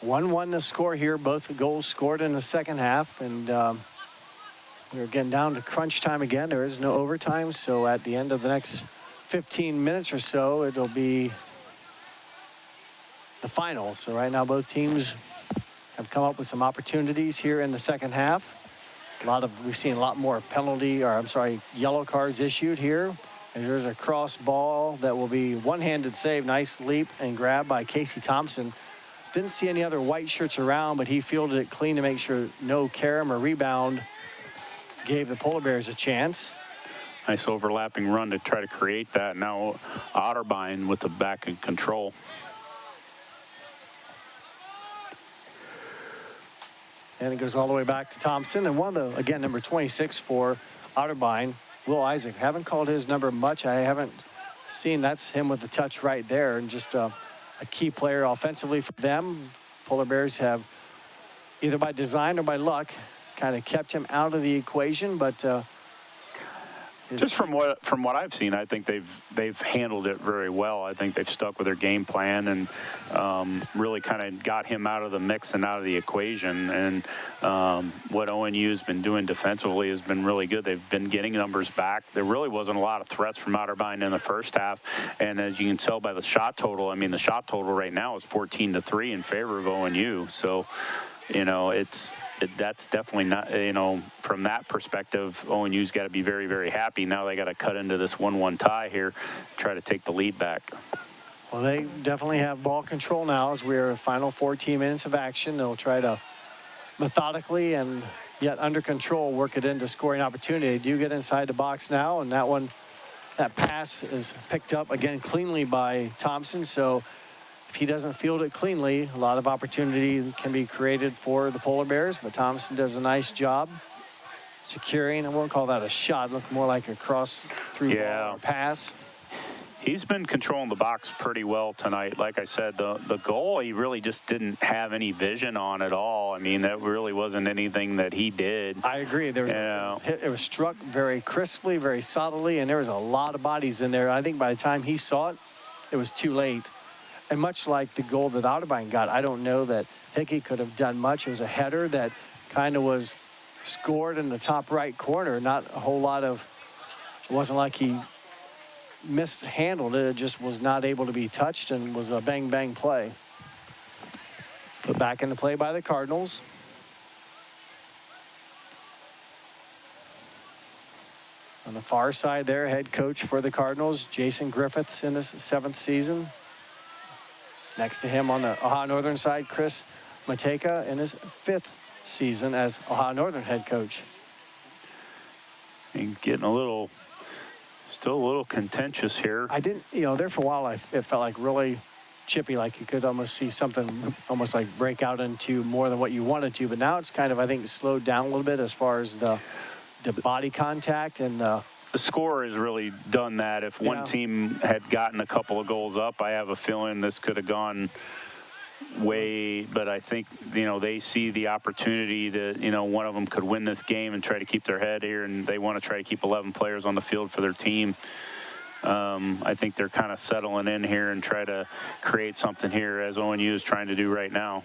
1-1 the score here. Both goals scored in the second half, and we're getting down to crunch time again. There is no overtime, so at the end of the next 15 minutes or so, it'll be the final. So right now both teams have come up with some opportunities here in the second half. We've seen a lot more yellow cards issued here. And there's a cross ball that will be one-handed save. Nice leap and grab by Casey Thompson. Didn't see any other white shirts around, but he fielded it clean to make sure no carom or rebound gave the Polar Bears a chance. Nice overlapping run to try to create that. Now Otterbein with the back in control. And it goes all the way back to Thompson. And again, number 26 for Otterbein, Will Isaac. Haven't called his number much. I haven't seen. That's him with the touch right there. And just a key player offensively for them. Polar Bears have, either by design or by luck, kind of kept him out of the equation. But just from what I've seen, I think they've handled it very well. I think they've stuck with their game plan and really kind of got him out of the mix and out of the equation. And what ONU has been doing defensively has been really good. They've been getting numbers back. There really wasn't a lot of threats from Otterbein in the first half. And as you can tell by the shot total, I mean, the shot total right now is 14-3 in favor of ONU. So, you know, that's definitely not, you know, from that perspective, ONU's got to be very, very happy. Now they got to cut into this 1-1 tie here, try to take the lead back. Well, they definitely have ball control now as we're in final 14 minutes of action. They'll try to methodically and yet under control work it into scoring opportunity. They do get inside the box now, and that pass is picked up again cleanly by Thompson. So if he doesn't field it cleanly, a lot of opportunity can be created for the Polar Bears, but Thompson does a nice job securing. I won't call that a shot. It looked more like a cross-through ball or pass. He's been controlling the box pretty well tonight. Like I said, the goal, he really just didn't have any vision on at all. I mean, that really wasn't anything that he did. I agree. It was struck very crisply, very solidly, and there was a lot of bodies in there. I think by the time he saw it, it was too late. And much like the goal that Otterbein got, I don't know that Hickey could have done much. It was a header that kind of was scored in the top right corner. Not a whole lot of, it wasn't like he mishandled it. It just was not able to be touched and was a bang-bang play. Put back into play by the Cardinals. On the far side there, head coach for the Cardinals, Jason Griffiths in his 7th season. Next to him on the Ohio Northern side, Chris Mateka in his 5th season as Ohio Northern head coach. And getting still a little contentious here. There for a while, it felt like really chippy, like you could almost see something almost like break out into more than what you wanted to. But now it's kind of, I think, slowed down a little bit as far as the body contact and the score has really done that. If one team had gotten a couple of goals up, I have a feeling this could have gone way, but I think, they see the opportunity to, one of them could win this game and try to keep their head here, and they want to try to keep 11 players on the field for their team. I think they're kind of settling in here and try to create something here, as ONU is trying to do right now.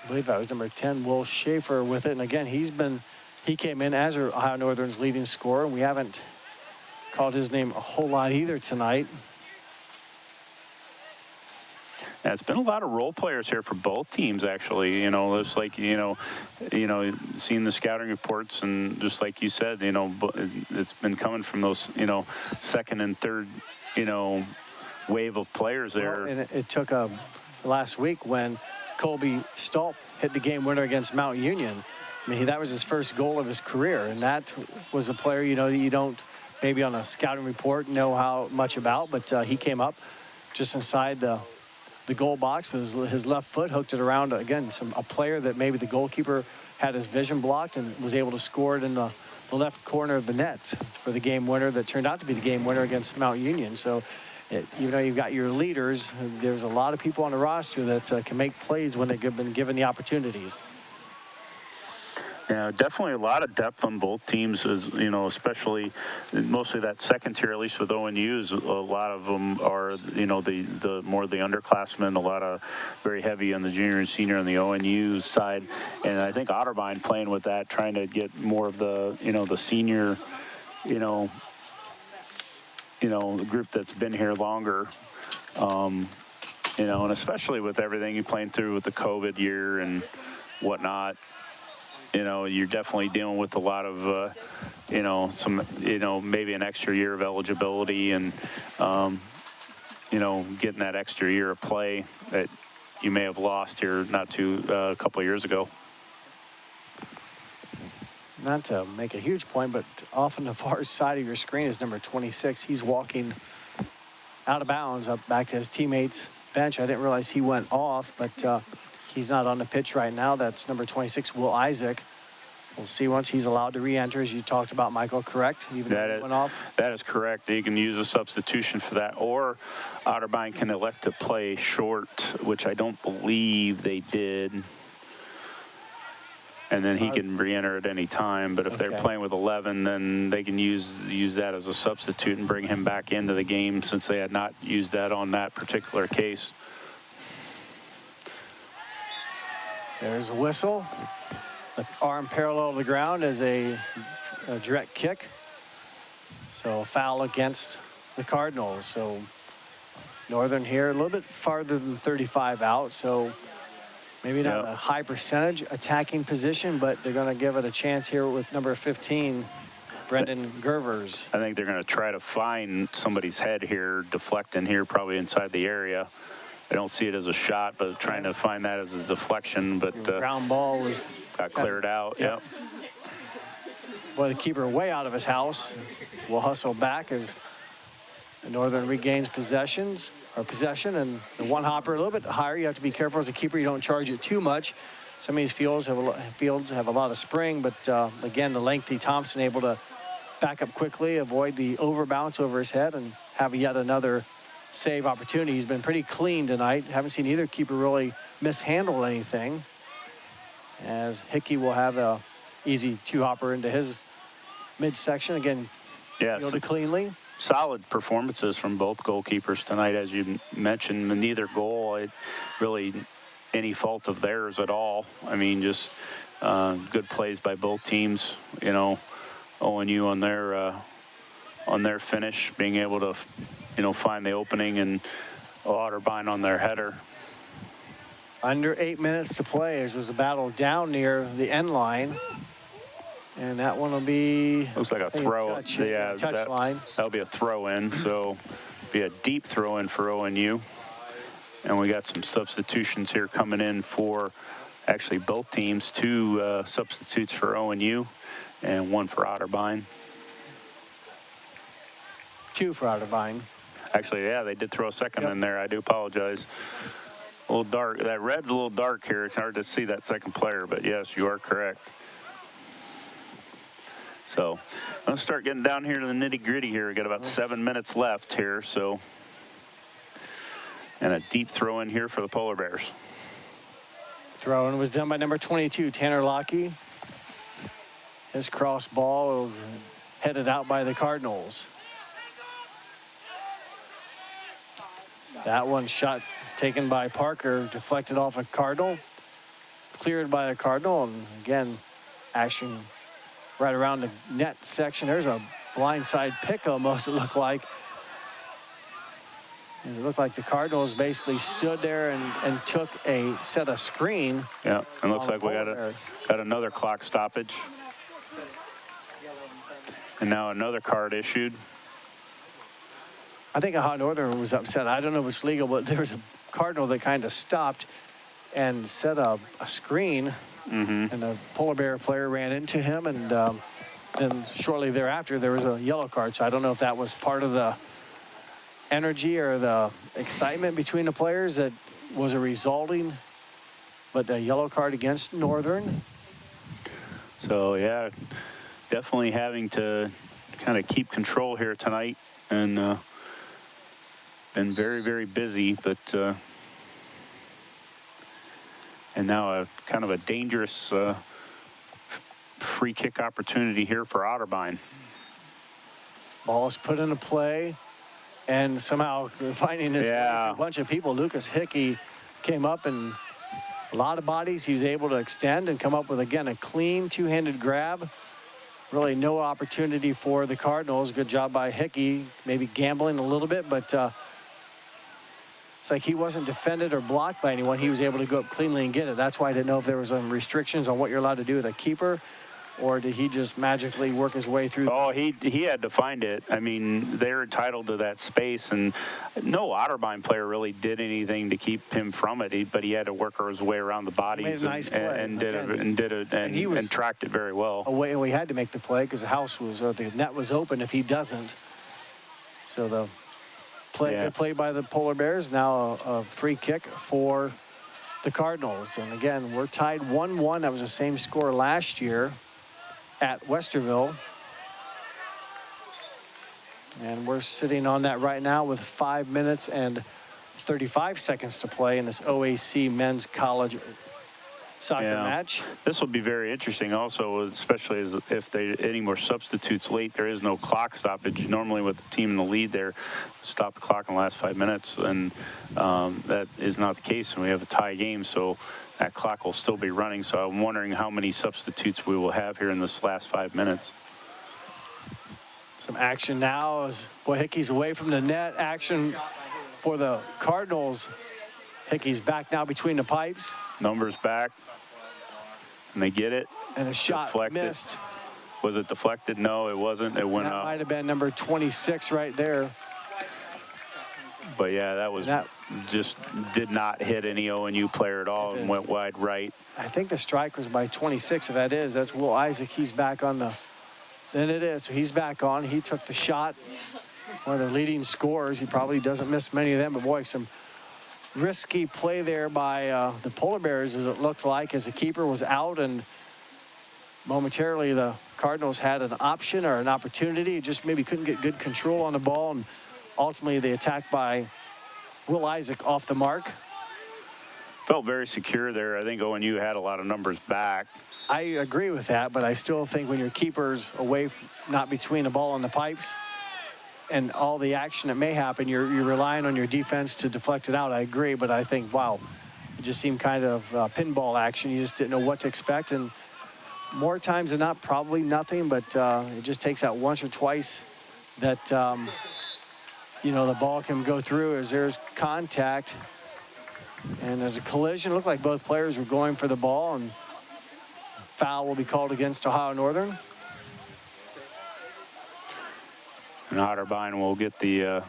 I believe that was number 10, Will Schaefer, with it. And again, he came in as Ohio Northern's leading scorer, and we haven't called his name a whole lot either tonight. Yeah, it's been a lot of role players here for both teams, actually. You know, it's like, seeing the scouting reports, and just like you said, it's been coming from those, second and third, wave of players there. Well, and it took last week when Colby Stolp hit the game winner against Mount Union. I mean, that was his first goal of his career, and that was a player, that you don't maybe on a scouting report know how much about, but he came up just inside the goal box with his left foot, hooked it around, again, a player that maybe the goalkeeper had his vision blocked and was able to score it in the left corner of the net for the game winner that turned out to be the game winner against Mount Union. So, you've got your leaders. There's a lot of people on the roster that can make plays when they've been given the opportunities. Yeah, definitely a lot of depth on both teams, especially mostly that second tier, at least with ONU's. A lot of them are, the more the underclassmen, a lot of very heavy on the junior and senior on the ONU side. And I think Otterbein playing with that, trying to get more of the, the senior, the group that's been here longer. And especially with everything you're playing through with the COVID year and whatnot. You're definitely dealing with a lot of, maybe an extra year of eligibility and, getting that extra year of play that you may have lost here a couple of years ago. Not to make a huge point, but off on the far side of your screen is number 26. He's walking out of bounds up back to his teammates' bench. I didn't realize he went off, but he's not on the pitch right now. That's number 26, Will Isaac. We'll see once he's allowed to re-enter, as you talked about, Michael, correct? Even though he went off? That is correct. You can use a substitution for that, or Otterbein can elect to play short, which I don't believe they did. And then he can re-enter at any time. But if they're playing with 11, then they can use that as a substitute and bring him back into the game, since they had not used that on that particular case. There's a whistle. The arm parallel to the ground is a direct kick. So a foul against the Cardinals. So Northern here a little bit farther than 35 out. So maybe not a high percentage attacking position, but they're going to give it a chance here with number 15, Brendan Gervers. I think they're going to try to find somebody's head here, deflecting here, probably inside the area. I don't see it as a shot, but trying to find that as a deflection. But ground ball got cleared out. Yep. Well, the keeper way out of his house will hustle back as Northern regains possession, and the one hopper a little bit higher. You have to be careful as a keeper. You don't charge it too much. Some of these fields have a lot of spring, but again, the lengthy Thompson able to back up quickly, avoid the over bounce over his head, and have yet another save opportunity. He's been pretty clean tonight. Haven't seen either keeper really mishandle anything, as Hickey will have a easy two-hopper into his midsection. Again, fielded cleanly. Solid performances from both goalkeepers tonight, as you mentioned. Neither goal really any fault of theirs at all. I mean, just good plays by both teams. ONU on their finish, being able to find the opening, and Otterbein on their header. Under 8 minutes to play, as was a battle down near the end line. And that one will be... Looks like a throw. Touch line. That'll be a throw in, so be a deep throw in for ONU. And we got some substitutions here coming in for actually both teams. 2 substitutes for ONU and 1 for Otterbein. 2 for Otterbein. Actually, they did throw a second in there. I do apologize. A little dark. That red's a little dark here. It's hard to see that second player, but yes, you are correct. So let's start getting down here to the nitty-gritty here. We got about 7 minutes left here, so. And a deep throw in here for the Polar Bears. Throw in was done by number 22, Tanner Lockie. His cross ball was headed out by the Cardinals. That one shot taken by Parker, deflected off a Cardinal, cleared by a Cardinal, and again, action right around the net section. There's a blindside pick almost, it looked like. It looked like the Cardinals basically stood there and took a set of screen. Yeah, and looks like we got another clock stoppage. And now another card issued. I think Ohio Northern was upset. I don't know if it's legal, but there was a Cardinal that kind of stopped and set a screen, and a Polar Bear player ran into him, and then shortly thereafter there was a yellow card. So I don't know if that was part of the energy or the excitement between the players that was a resulting, but a yellow card against Northern. So yeah, definitely having to kind of keep control here tonight, and been very, very busy, but and now a kind of a dangerous free kick opportunity here for Otterbein. Ball is put into play, and somehow finding his a bunch of people. Lucas Hickey came up, and a lot of bodies. He was able to extend and come up with, again, a clean two-handed grab. Really no opportunity for the Cardinals. Good job by Hickey, maybe gambling a little bit, but it's like he wasn't defended or blocked by anyone. He was able to go up cleanly and get it. That's why I didn't know if there was some restrictions on what you're allowed to do with a keeper, or did he just magically work his way through? Oh, he had to find it. I mean, they're entitled to that space, and no Otterbein player really did anything to keep him from it. But he had to work his way around the bodies and tracked it very well. We had to make the play because the house was, or the net was open. If he doesn't, so the play, good play by the Polar Bears. Now a free kick for the Cardinals, and again we're tied 1-1. That was the same score last year at Westerville. And we're sitting on that right now with 5 minutes and 35 seconds to play in this OAC men's college soccer match. This will be very interesting also, especially as if they any more substitutes late. There is no clock stoppage. Normally with the team in the lead there, stop the clock in the last 5 minutes, and that is not the case, and we have a tie game, so that clock will still be running. So I'm wondering how many substitutes we will have here in this last 5 minutes. Some action now as Hickey's away from the net. Action for the Cardinals. Hickey's back now between the pipes. Numbers back, and they get it. And a shot deflected. Missed. Was it deflected? No, it wasn't. It went up. That might have been number 26 right there. But yeah, that was just did not hit any ONU player at all and went wide right. I think the strike was by 26. If that is, that's Will Isaac. He's back on the. Then it is. So he's back on. He took the shot. One of the leading scorers. He probably doesn't miss many of them. But boy, some risky play there by the Polar Bears, as it looked like, as the keeper was out, and momentarily the Cardinals had an option or an opportunity, just maybe couldn't get good control on the ball, and ultimately the attack by Will Isaac off the mark. Felt very secure there. I think ONU had a lot of numbers back. I agree with that, but I still think when your keeper's away, not between the ball and the pipes, and all the action that may happen, you're relying on your defense to deflect it out. I agree, but I think, wow, it just seemed kind of pinball action. You just didn't know what to expect, and more times than not, probably nothing, but it just takes out once or twice that, the ball can go through as there's contact. And there's a collision. It looked like both players were going for the ball, and foul will be called against Ohio Northern. And Otterbein will get the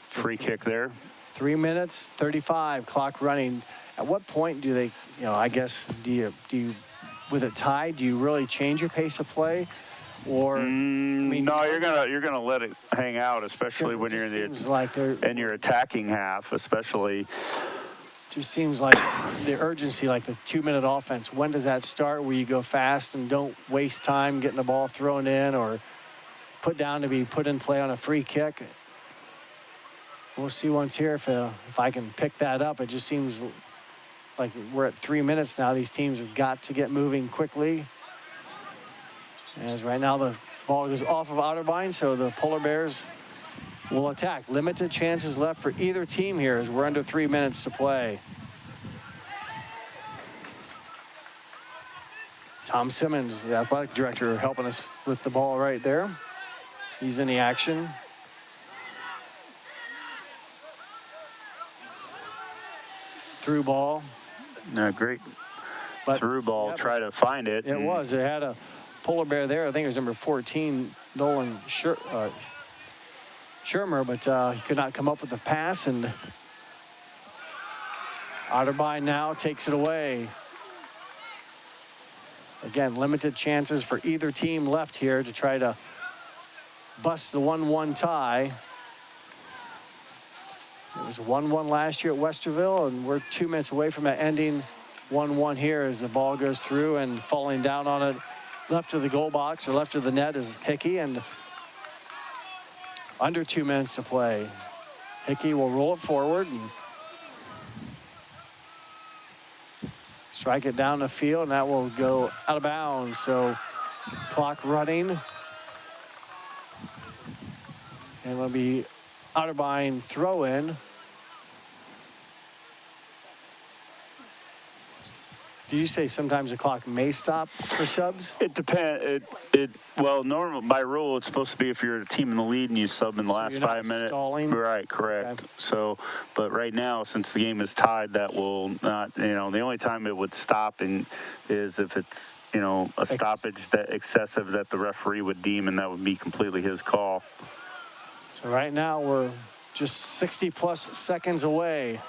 free kick there. 3 minutes, 35, clock running. At what point do they, I guess, do you, with it tied, do you really change your pace of play? Or no, you're gonna let it hang out, especially when you're in your attacking half, especially. Just seems like the urgency, like the 2-minute offense. When does that start? Where you go fast and don't waste time getting the ball thrown in or put down to be put in play on a free kick. We'll see once here if I can pick that up. It just seems like we're at 3 minutes now. These teams have got to get moving quickly. As right now the ball goes off of Otterbein, so the Polar Bears will attack. Limited chances left for either team here as we're under 3 minutes to play. Tom Simmons, the athletic director, helping us with the ball right there. He's in the action. through ball. No, great through ball. Try to find it. It was. It had a polar bear there. I think it was number 14, Nolan Shermer, but he could not come up with the pass, and Otterbein now takes it away. Again, limited chances for either team left here to try to bust the 1-1 tie. It was 1-1 last year at Westerville, and we're 2 minutes away from that ending 1-1 here as the ball goes through, and falling down on it left of the goal box or left of the net is Hickey, and under 2 minutes to play. Hickey will roll it forward and strike it down the field, and that will go out of bounds. So clock running. And it'll be Otterbein throw in. Do you say sometimes the clock may stop for subs? It depends. Well, normal by rule, it's supposed to be if you're a team in the lead and you sub in the last 5 minutes. Stalling? Right, correct. Okay. So, but right now, since the game is tied, that will not. The only time it would stop is if it's a stoppage that excessive that the referee would deem, and that would be completely his call. So right now we're just 60+ seconds away.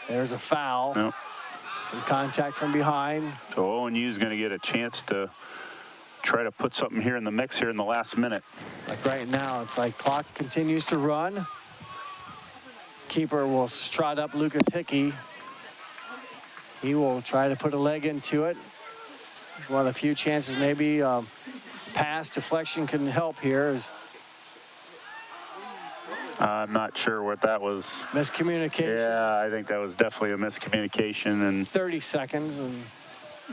There's a foul. Yep. Some contact from behind. So ONU is going to get a chance to try to put something here in the mix here in the last minute. Like right now, it's like clock continues to run. Keeper will strut up Lucas Hickey. He will try to put a leg into it. It's one of the few chances maybe pass deflection can help here. I'm not sure what that was. Miscommunication. Yeah, I think that was definitely a miscommunication. And 30 seconds. And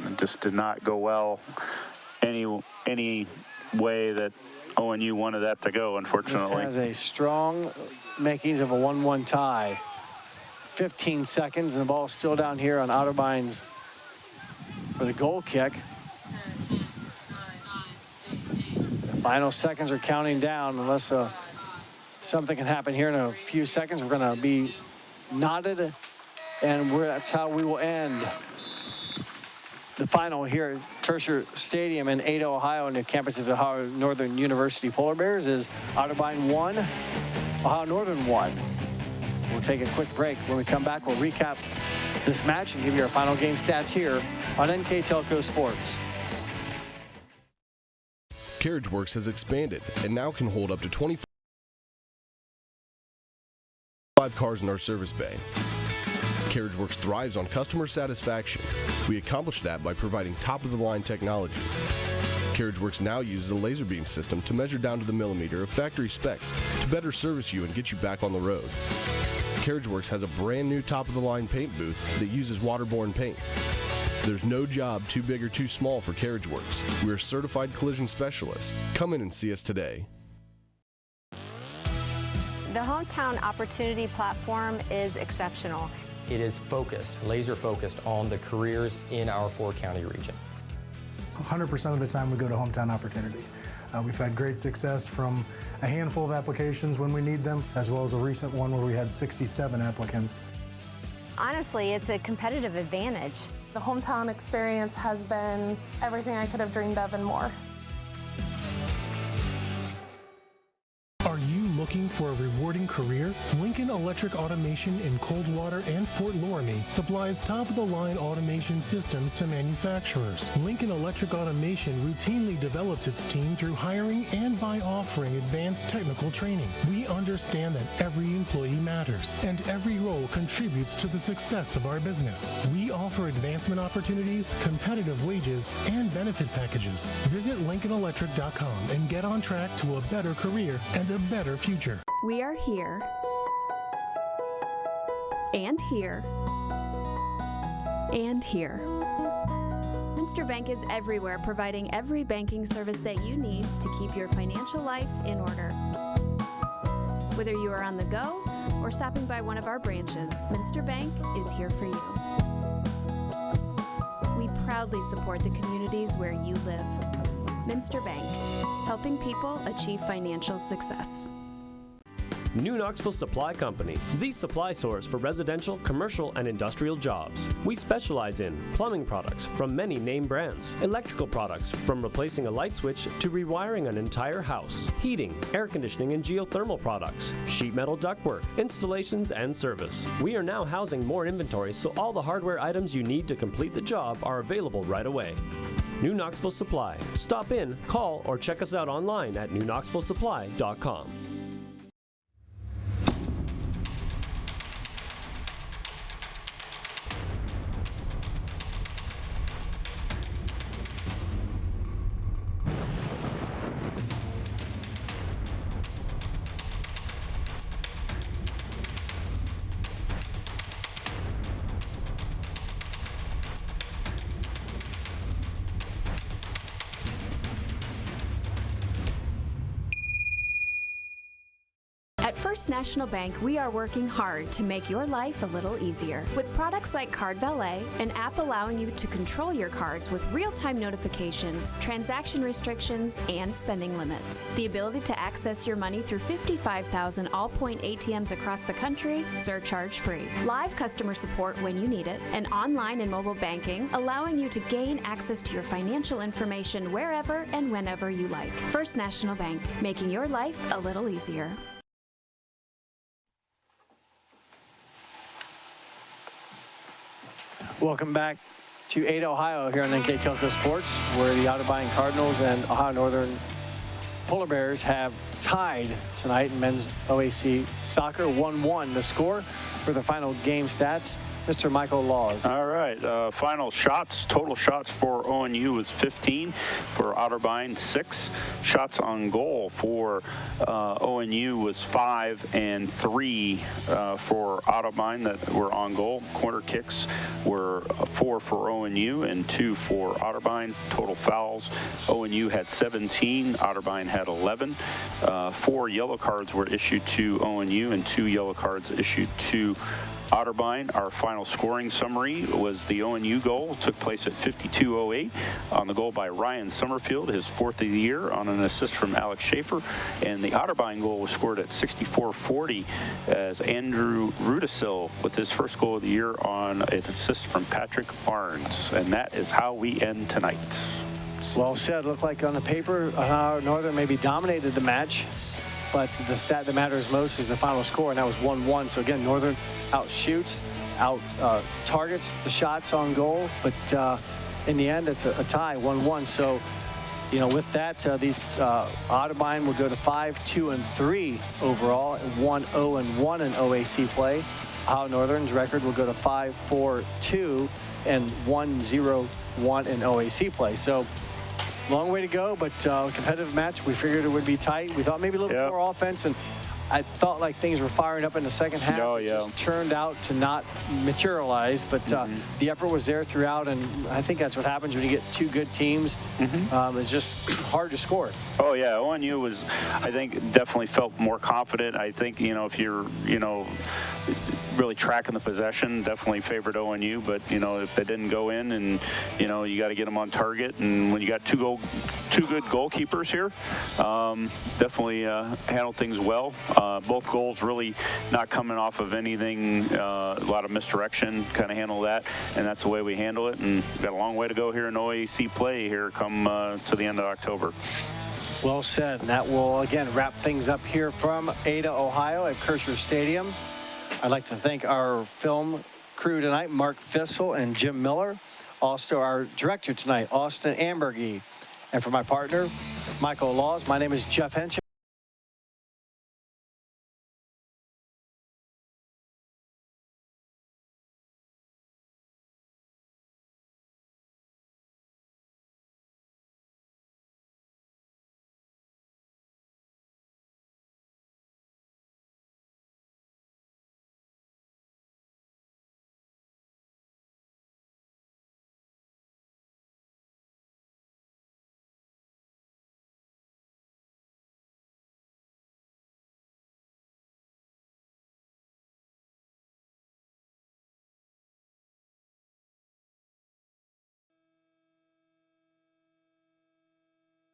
it just did not go well any way that ONU wanted that to go, unfortunately. This has a strong makings of a 1-1 tie. 15 seconds, and the ball's still down here on Otterbein's for the goal kick. The final seconds are counting down unless something can happen here in a few seconds. We're going to be knotted, and that's how we will end the final here at Tertiary Stadium in Ada, Ohio, on the campus of the Ohio Northern University Polar Bears. Is Otterbein 1, Ohio Northern 1. We'll take a quick break. When we come back, we'll recap this match and give you our final game stats here on NK Telco Sports. CarriageWorks has expanded and now can hold up to 25 cars in our service bay. CarriageWorks thrives on customer satisfaction. We accomplish that by providing top-of-the-line technology. CarriageWorks now uses a laser beam system to measure down to the millimeter of factory specs to better service you and get you back on the road. CarriageWorks has a brand new top-of-the-line paint booth that uses waterborne paint. There's no job too big or too small for CarriageWorks. We're certified collision specialists. Come in and see us today. The Hometown Opportunity Platform is exceptional. It is focused, laser focused on the careers in our 4-county region. 100% of the time we go to Hometown Opportunity. We've had great success from a handful of applications when we need them, as well as a recent one where we had 67 applicants. Honestly, it's a competitive advantage. The Hometown experience has been everything I could have dreamed of and more. Are you looking for a rewarding career? Lincoln Electric Automation in Coldwater and Fort Loramie supplies top-of-the-line automation systems to manufacturers. Lincoln Electric Automation routinely develops its team through hiring and by offering advanced technical training. We understand that every employee matters, and every role contributes to the success of our business. We offer advancement opportunities, competitive wages, and benefit packages. Visit LincolnElectric.com and get on track to a better career and a better future. We are here and here and here. Minster Bank is everywhere, providing every banking service that you need to keep your financial life in order. Whether you are on the go or stopping by one of our branches, Minster Bank is here for you. We proudly support the communities where you live. Minster Bank, helping people achieve financial success. New Knoxville Supply Company, the supply source for residential, commercial, and industrial jobs. We specialize in plumbing products from many name brands, electrical products from replacing a light switch to rewiring an entire house, heating, air conditioning, and geothermal products, sheet metal ductwork, installations, and service. We are now housing more inventory, so all the hardware items you need to complete the job are available right away. New Knoxville Supply. Stop in, call, or check us out online at newknoxvillesupply.com. At First National Bank, we are working hard to make your life a little easier. With products like Card Valet, an app allowing you to control your cards with real-time notifications, transaction restrictions, and spending limits. The ability to access your money through 55,000 all-point ATMs across the country, surcharge-free. Live customer support when you need it, and online and mobile banking, allowing you to gain access to your financial information wherever and whenever you like. First National Bank, making your life a little easier. Welcome back to Ada, Ohio, here on NK Telco Sports, where the Otterbein Cardinals and Ohio Northern Polar Bears have tied tonight in men's OAC soccer, 1-1 the score. For the final game stats, Mr. Michael Laws. All right, final shots, total shots for ONU was 15, for Otterbein 6. Shots on goal for ONU was 5 and 3 for Otterbein that were on goal. Corner kicks were 4 for ONU and 2 for Otterbein. Total fouls, ONU had 17, Otterbein had 11. 4 yellow cards were issued to ONU and 2 yellow cards issued to Otterbein. Our final scoring summary was the ONU goal took place at 52:08 on the goal by Ryan Summerfield, his 4th of the year, on an assist from Alex Schaefer. And the Otterbein goal was scored at 64:40 as Andrew Rudisil with his first goal of the year on an assist from Patrick Barnes. And that is how we end tonight. Well said. Looked like on the paper, Northern maybe dominated the match, but the stat that matters most is the final score, and that was 1-1. So again, Northern outshoots, targets the shots on goal, but in the end, it's a tie, 1-1. So, with that, these Otterbein will go to 5-2-3 overall, 1-0-1 in OAC play. Ohio Northern's record will go to 5-4-2 and 1-0-1 in OAC play. So, long way to go, but competitive match. We figured it would be tight. We thought maybe a little bit more offense, and I thought like things were firing up in the second half. It just turned out to not materialize, but the effort was there throughout, and I think that's what happens when you get two good teams. It's just hard to score. Oh, yeah. ONU was, I think, definitely felt more confident. I think, if you're, really tracking the possession, definitely favored ONU, but, if they didn't go in and, you got to get them on target, and when you got two good goalkeepers here, definitely handled things well. Both goals really not coming off of anything, a lot of misdirection, kind of handle that, and that's the way we handle it, and we've got a long way to go here in OAC play here come to the end of October. Well said. And that will, again, wrap things up here from Ada, Ohio at Kersher Stadium. I'd like to thank our film crew tonight, Mark Thistle and Jim Miller. Also, our director tonight, Austin Ambergy. And for my partner, Michael Laws, my name is Jeff Hench.